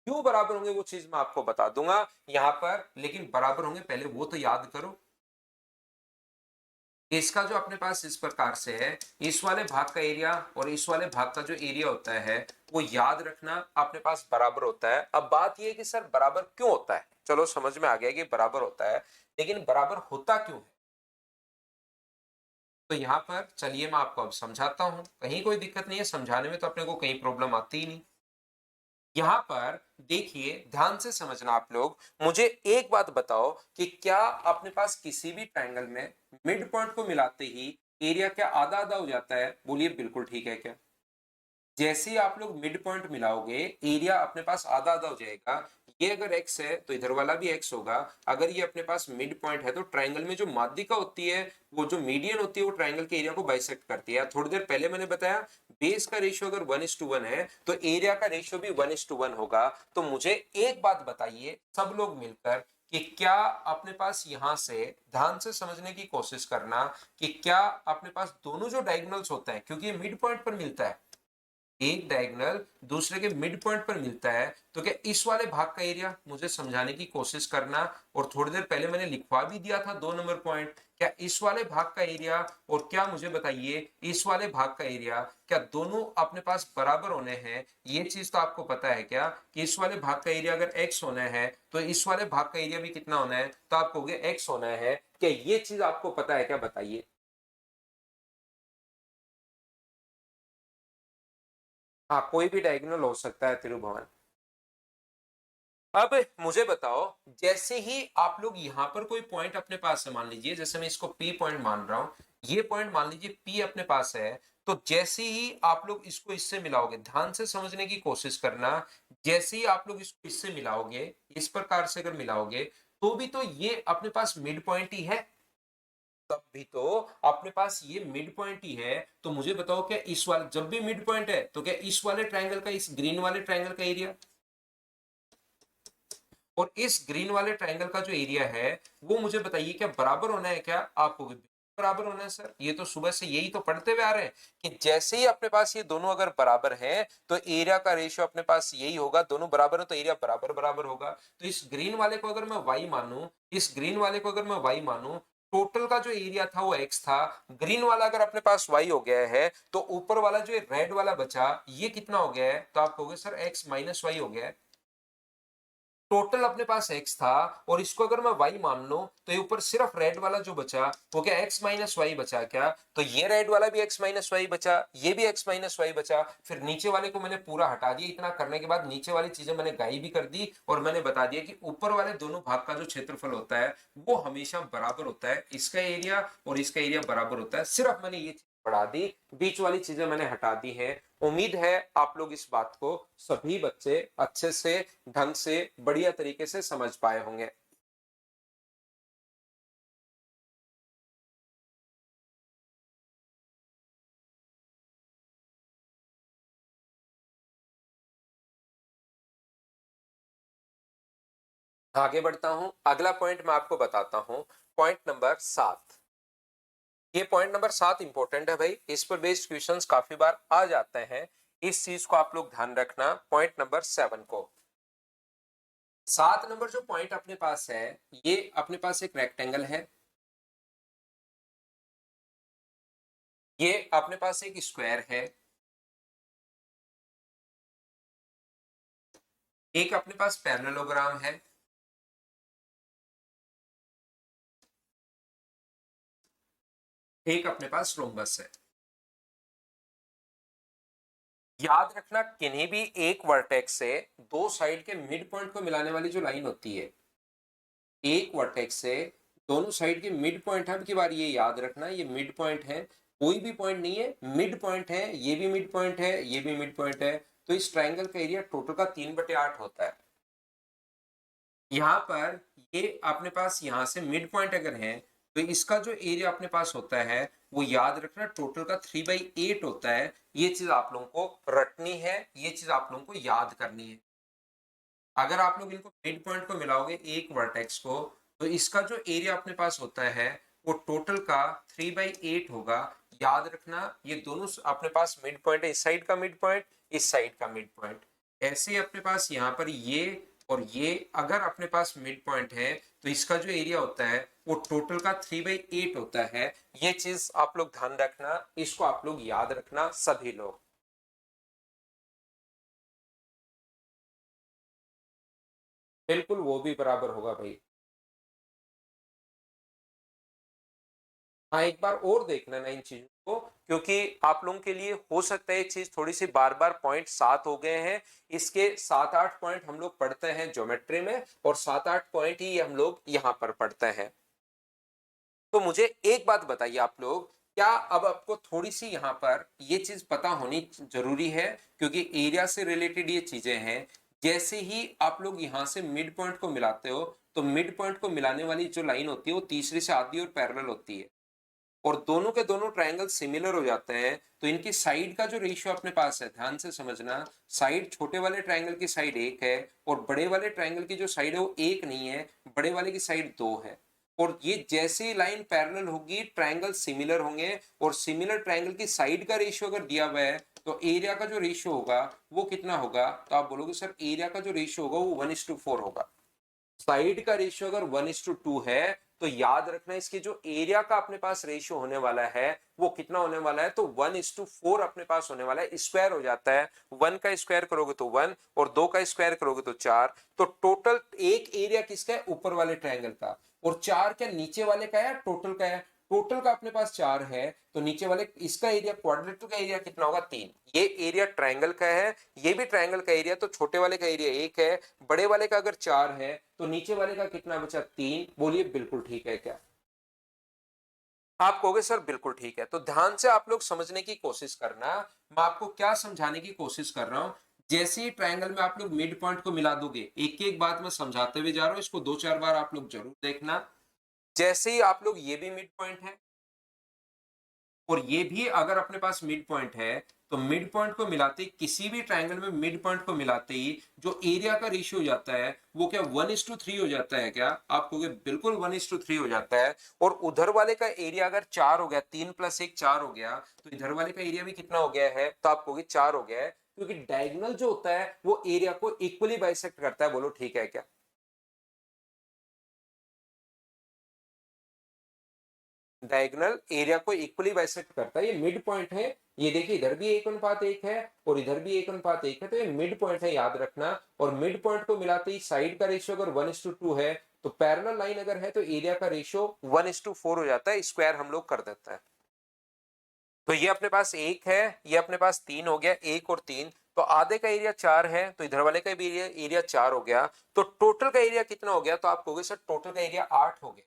क्यों बराबर होंगे वो चीज मैं आपको बता दूंगा यहां पर, लेकिन बराबर होंगे पहले वो तो याद करो। इसका जो अपने पास इस प्रकार से है, इस वाले भाग का एरिया और इस वाले भाग का जो एरिया होता है वो याद रखना अपने पास बराबर होता है। अब बात ये है कि सर बराबर क्यों होता है, चलो समझ में आ गया कि बराबर होता है, लेकिन बराबर होता क्यों है? तो यहाँ पर चलिए मैं आपको अब समझाता हूं, कहीं कोई दिक्कत नहीं है समझाने में, तो अपने को कहीं प्रॉब्लम आती ही नहीं। यहाँ पर देखिए ध्यान से समझना आप लोग, मुझे एक बात बताओ कि क्या अपने पास किसी भी ट्रायंगल में मिड पॉइंट को मिलाते ही एरिया क्या आधा आधा हो जाता है? बोलिए बिल्कुल ठीक है क्या? जैसे ही आप लोग मिड पॉइंट मिलाओगे एरिया अपने पास आधा आधा हो जाएगा। ये अगर x है तो इधर वाला भी x होगा। अगर ये अपने पास मिड पॉइंट है तो ट्रायंगल में जो माध्यिका होती है, वो जो मीडियन होती है, वो ट्रायंगल के एरिया को बाइसेक्ट करती है। थोड़ी देर पहले मैंने बताया बेस का रेशियो अगर 1:1 है तो एरिया का रेशियो भी 1:1 होगा। तो मुझे एक बात बताइए सब लोग मिलकर कि क्या अपने पास यहां से ध्यान से समझने की कोशिश करना कि क्या अपने पास दोनों जो डायगोनल्स होते हैं, क्योंकि ये मिड पॉइंट पर मिलता है, एक डायगोनल दूसरे के मिड पॉइंट पर मिलता है, तो क्या इस वाले भाग का एरिया, मुझे समझाने की कोशिश करना, और थोड़ी देर पहले मैंने लिखवा भी दिया था 2 नंबर पॉइंट, क्या इस वाले भाग का एरिया और क्या मुझे बताइए इस वाले भाग का एरिया, क्या दोनों अपने पास बराबर होने हैं? ये चीज तो आपको पता है क्या कि इस वाले भाग का एरिया अगर x होना है तो इस वाले भाग का एरिया भी कितना होना है? तो आप कहोगे x होना है। क्या ये चीज आपको पता है क्या? बताइए। हाँ, कोई भी डायगोनल हो सकता है त्रिभुवन। अब मुझे बताओ, जैसे ही आप लोग यहां पर कोई पॉइंट अपने पास है, मान लीजिए जैसे मैं इसको P पॉइंट मान रहा हूं, ये पॉइंट मान लीजिए P अपने पास है, तो जैसे ही आप लोग इसको इससे मिलाओगे, ध्यान से समझने की कोशिश करना, जैसे ही आप लोग इसको इससे मिलाओगे, इस प्रकार से अगर मिलाओगे, तो भी तो ये अपने पास मिड पॉइंट ही है, तब भी तो अपने पास ये मिड पॉइंट ही है। तो मुझे बताओ क्या इस वाले, जब भी मिड पॉइंट है तो क्या इस वाले ट्रायंगल का, इस ग्रीन वाले ट्रायंगल का एरिया और इस ग्रीन वाले ट्रायंगल का जो एरिया है वो मुझे बताइए क्या बराबर होना है? क्या आपको भी बराबर होना है सर? ये तो सुबह से यही तो पढ़ते हुए आ रहे हैं कि जैसे ही अपने पास ये दोनों अगर बराबर हैं तो एरिया का रेशियो अपने पास यही होगा, दोनों बराबर है तो एरिया बराबर बराबर होगा। तो इस ग्रीन वाले को अगर मैं y मानूं, इस ग्रीन वाले को अगर मैं y मानूं, टोटल का जो एरिया था वो x था, ग्रीन वाला अगर अपने पास y हो गया है तो ऊपर वाला जो रेड वाला बचा ये कितना हो गया है? तो आप कहोगे सर x माइनस वाई हो गया है। टोटल अपने पास x था और इसको अगर मैं y मान लूं तो ये ऊपर सिर्फ रेड वाला जो बचा वो क्या x माइनस वाई बचा क्या? तो ये रेड वाला भी x माइनस वाई बचा, ये भी x माइनस वाई बचा, फिर नीचे वाले को मैंने पूरा हटा दिया। इतना करने के बाद नीचे वाली चीजें मैंने गायब भी कर दी और मैंने बता दिया कि ऊपर वाले दोनों भाग का जो क्षेत्रफल होता है वो हमेशा बराबर होता है, इसका एरिया और इसका एरिया बराबर होता है। सिर्फ मैंने ये बढ़ा दी, बीच वाली चीजें मैंने हटा दी हैं। उम्मीद है आप लोग इस बात को सभी बच्चे अच्छे से, ढंग से, बढ़िया तरीके से समझ पाए होंगे। आगे बढ़ता हूं, अगला पॉइंट मैं आपको बताता हूं, पॉइंट नंबर 7। ये पॉइंट नंबर 7 इंपॉर्टेंट है भाई, इस पर बेस्ड क्वेश्चंस काफी बार आ जाते हैं, इस चीज को आप लोग ध्यान रखना। पॉइंट नंबर 7 को, 7 नंबर जो पॉइंट अपने पास है, ये अपने पास एक रेक्टेंगल है, ये अपने पास एक स्क्वायर है, एक अपने पास पैरेललोग्राम है, एक अपने पास रोम्बस है। याद रखना किन्हीं भी एक वर्टेक्स से दो साइड के मिड पॉइंट को मिलाने वाली जो लाइन होती है, एक वर्टेक्स से दोनों साइड के मिड पॉइंट है, अब की बार ये याद रखना ये मिड पॉइंट है, कोई भी पॉइंट नहीं है, मिड पॉइंट है, ये भी मिड पॉइंट है, ये भी मिड पॉइंट है, तो इस ट्राइंगल का एरिया टोटल का 3/8 होता है। यहाँ पर ये अपने पास यहाँ से मिड पॉइंट अगर है तो इसका जो एरिया अपने पास होता है वो याद रखना टोटल का 3/8 होता है। ये चीज आप लोगों को रटनी है, ये चीज आप लोगों को याद करनी है। अगर आप लोग इनको मिड पॉइंट को मिलाओगे एक वर्टेक्स को, तो इसका जो एरिया अपने पास होता है वो टोटल का 3/8 होगा। याद रखना ये दोनों अपने पास मिड पॉइंट है, इस साइड का मिड पॉइंट, इस साइड का मिड पॉइंट। ऐसे ही अपने पास यहाँ पर ये और ये अगर अपने पास मिड पॉइंट है तो इसका जो एरिया होता है वो टोटल का 3/8 होता है। ये चीज आप लोग ध्यान रखना, इसको आप लोग याद रखना सभी लोग। बिल्कुल वो भी बराबर होगा भाई। हाँ एक बार और देख लेना इन चीजों को, क्योंकि आप लोगों के लिए हो सकता है ये चीज थोड़ी सी बार बार पॉइंट 7 हो गए हैं। इसके 7-8 पॉइंट हम लोग पढ़ते हैं ज्योमेट्री में और 7-8 पॉइंट ही हम लोग यहाँ पर पढ़ते हैं। तो मुझे एक बात बताइए आप लोग, क्या अब आपको थोड़ी सी यहाँ पर ये चीज पता होनी जरूरी है, क्योंकि एरिया से रिलेटेड ये चीजें हैं। जैसे ही आप लोग यहाँ से मिड पॉइंट को मिलाते हो तो मिड पॉइंट को मिलाने वाली जो लाइन होती है वो तीसरे से आधी और पैरेलल होती है, और दोनों के दोनों ट्रायंगल सिमिलर हो जाते हैं, तो इनकी साइड का जो रेशियो अपने पास है, ध्यान से समझना, साइड छोटे वाले ट्रायंगल की साइड 1 है और बड़े वाले ट्रायंगल की जो साइड है वो 1 नहीं है, बड़े वाले की साइड 2 है। और ये जैसे ही लाइन पैरेलल होगी ट्रायंगल सिमिलर होंगे, और सिमिलर ट्रायंगल की साइड का रेशियो अगर दिया हुआ है तो एरिया का जो रेशियो होगा वो कितना होगा, तो आप बोलोगे सर एरिया का जो रेशियो होगा वो 1:4 होगा। साइड का रेशियो अगर 1:2 है तो याद रखना इसके जो एरिया का अपने पास रेशियो होने वाला है वो कितना होने वाला है, तो 1:4 अपने पास होने वाला है। स्क्वायर हो जाता है, 1 का स्क्वायर करोगे तो 1 और 2 का स्क्वायर करोगे तो 4। तो टोटल एक एरिया किसका है, ऊपर वाले ट्रायंगल का, और 4 क्या नीचे वाले का है, टोटल का है। टोटल का अपने पास 4 है तो नीचे वाले इसका एरिया, क्वाड्रेटर का एरिया कितना होगा, 3। ये एरिया ट्रायंगल का है, ये भी ट्रायंगल का एरिया, तो छोटे वाले का एरिया 1 है, बड़े वाले का अगर 4 है तो नीचे वाले का कितना बचा, 3। बोलिए बिल्कुल ठीक है क्या? आप कहोगे सर बिल्कुल ठीक है। तो ध्यान से आप लोग समझने की कोशिश करना, मैं आपको क्या समझाने की कोशिश कर रहा हूं। जैसे ही ट्रायंगल में आप लोग मिड पॉइंट को मिला दोगे, एक एक बात मैं समझाते हुए जा रहा हूं, इसको 2-4 बार आप लोग जरूर देखना। जैसे ही आप लोग, ये भी मिड पॉइंट है और ये भी अगर अपने पास मिड पॉइंट है, तो मिड पॉइंट को मिलाते ही, किसी भी ट्रायंगल में मिड पॉइंट को मिलाते ही जो एरिया का रेशियो हो जाता है वो क्या 1:3 हो जाता है क्या? आप कहोगे बिल्कुल 1:3 हो जाता है। और उधर वाले का एरिया अगर 4 हो गया, 3 + 1 4 हो गया, तो इधर वाले का एरिया भी कितना हो गया है, तो आप कहोगे 4 हो गया है, क्योंकि डायगोनल जो होता है वो एरिया को इक्वली बाइसेक्ट करता है। बोलो ठीक है क्या? डायगोनल एरिया को इक्वली बाइसेक्ट करता है, ये मिड पॉइंट है। ये देखिए इधर भी 1:1 है और इधर भी 1:1 है, तो ये मिड पॉइंट है, याद रखना। और मिड पॉइंट को मिलाते ही साइड का रेशियो अगर 1:2 है, तो पैरेलल लाइन अगर है तो एरिया का रेशियो 1:4 हो जाता है, स्क्वायर हम लोग कर देता है। तो ये अपने पास 1 है, ये अपने पास 3 हो गया, 1 और 3, तो आधे का एरिया 4 है, तो इधर वाले का भी एरिया 4 हो गया, तो टोटल का एरिया कितना हो गया, तो आप कहोगे सर टोटल का एरिया 8 हो गया।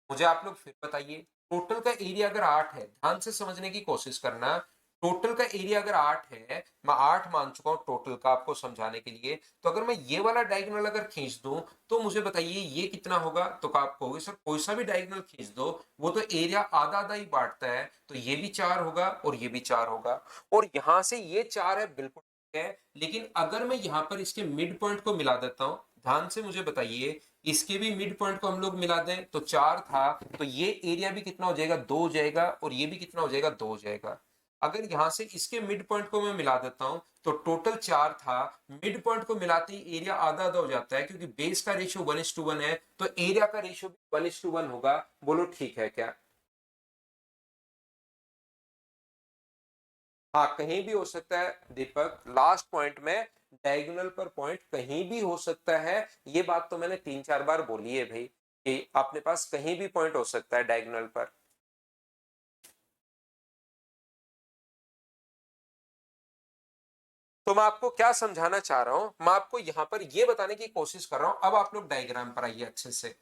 मुझे आप लोग फिर बताइए, टोटल का एरिया अगर 8 है, ध्यान से समझने की कोशिश करना, टोटल का एरिया अगर 8 है, मैं 8 मान चुका हूं टोटल का आपको समझाने के लिए, तो अगर मैं ये वाला डायगोनल अगर खींच दूं तो मुझे बताइए ये कितना होगा, तो आप कहोगे सर कोई सा भी डायगोनल खींच दो वो तो एरिया आधा आधा ही बांटता है, तो ये भी 4 होगा और ये भी 4 होगा, और यहां से ये 4 है, बिल्कुल ठीक है। लेकिन अगर मैं यहां पर इसके मिड पॉइंट को मिला देता हूं, ध्यान से मुझे बताइए, इसके भी मिड पॉइंट को हम लोग मिला दें तो 4 था, तो ये एरिया भी कितना हो जाएगा, 2 हो जाएगा, और ये भी कितना हो जाएगा, 2 हो जाएगा। अगर यहां से इसके मिड पॉइंट को मैं मिला देता हूं तो टोटल 4 था, मिड पॉइंट को मिलाते ही एरिया आधा आधा हो जाता है, क्योंकि बेस का रेशियो 1:1 है, तो एरिया का रेशियो भी 1:1 होगा। बोलो ठीक है क्या? हाँ कहीं भी हो सकता है दीपक, लास्ट पॉइंट में डायगोनल पर पॉइंट कहीं भी हो सकता है, ये बात तो मैंने 3-4 बार बोली है भाई, कि अपने पास कहीं भी पॉइंट हो सकता है डायगोनल पर। तो मैं आपको क्या समझाना चाह रहा हूं, मैं आपको यहां पर यह बताने की कोशिश कर रहा हूं। अब आप लोग डायग्राम पर आइए अच्छे से।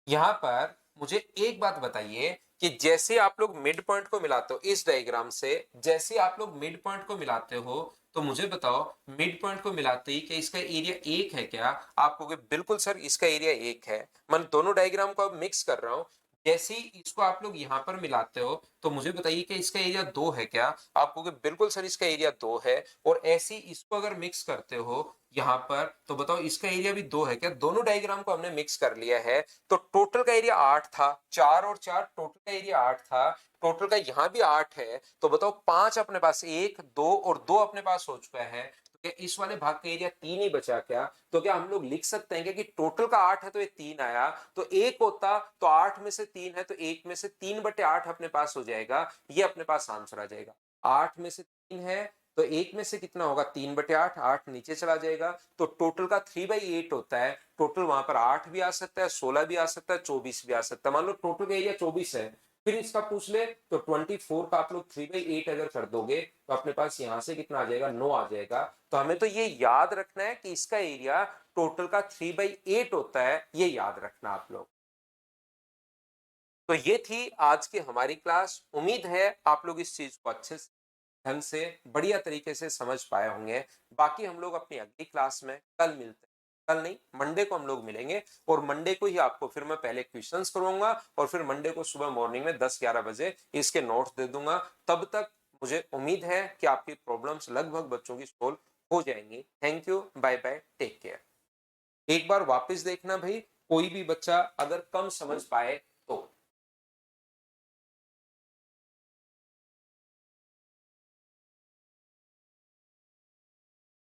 यहां पर मुझे एक बात बताइए कि जैसे आप लोग मिड पॉइंट को मिलाते हो इस डायग्राम से, जैसे आप लोग मिड पॉइंट को मिलाते हो, तो मुझे बताओ मिड पॉइंट को मिलाते ही क्या इसका एरिया एक है क्या? आप कहोगे बिल्कुल सर इसका एरिया एक है। मैं दोनों डायग्राम को अब मिक्स कर रहा हूं। जैसे ही इसको आप लोग यहां पर मिलाते हो तो मुझे बताइए कि इसका एरिया दो है क्या? आप कहोगे बिल्कुल सर इसका एरिया दो है। और ऐसे ही इसको अगर मिक्स करते हो यहां पर तो बताओ इसका एरिया भी दो है क्या? दोनों डायग्राम को हमने मिक्स कर लिया है। तो टोटल का एरिया 8 था, 4 और 4 टोटल का एरिया 8 था, टोटल का यहां भी 8 है। तो बताओ 5 अपने पास, 1 2 और 2 अपने पास हो चुका है, तो क्या इस वाले भाग का एरिया 3 ही बचा क्या? तो क्या हम लोग लिख सकते हैं क्या कि टोटल का 8 है तो ये 3 आया, तो एक होता तो 8 में से 3 है तो 1 में से 3/8 अपने पास हो जाएगा, ये अपने पास आंसर आ जाएगा। 8 में से 3 है तो 1 में से कितना होगा? 3/8, 8 नीचे चला जाएगा, तो टोटल का 3/8 होता है। टोटल वहां पर 8 भी आ सकता है, 16 भी आ सकता है, 24 भी आ सकता है। मान लो टोटल का एरिया 24 है, फिर इसका पूछ ले तो 24 का आप लोग 3/8 अगर कर दोगे तो अपने पास यहां से कितना आ जाएगा? 9 आ जाएगा। तो हमें तो ये याद रखना है कि इसका एरिया टोटल का 3/8 होता है, ये याद रखना आप लोग। तो ये थी आज की हमारी क्लास। उम्मीद है आप लोग इस चीज को अच्छे से, ढंग से, बढ़िया तरीके से समझ पाए होंगे। बाकी हम लोग अपनी अगली क्लास में कल मिलते हैं, कल नहीं मंडे को हम लोग मिलेंगे, और मंडे को ही आपको फिर मैं पहले क्वेश्चंस करवाऊंगा और फिर मंडे को सुबह मॉर्निंग में 10-11 बजे इसके नोट्स दे दूंगा। तब तक मुझे उम्मीद है कि आपकी प्रॉब्लम्स लगभग बच्चों की सोल्व हो जाएंगी। Thank you, bye bye, take care. एक बार वापस देखना भाई, कोई भी बच्चा अगर कम समझ पाए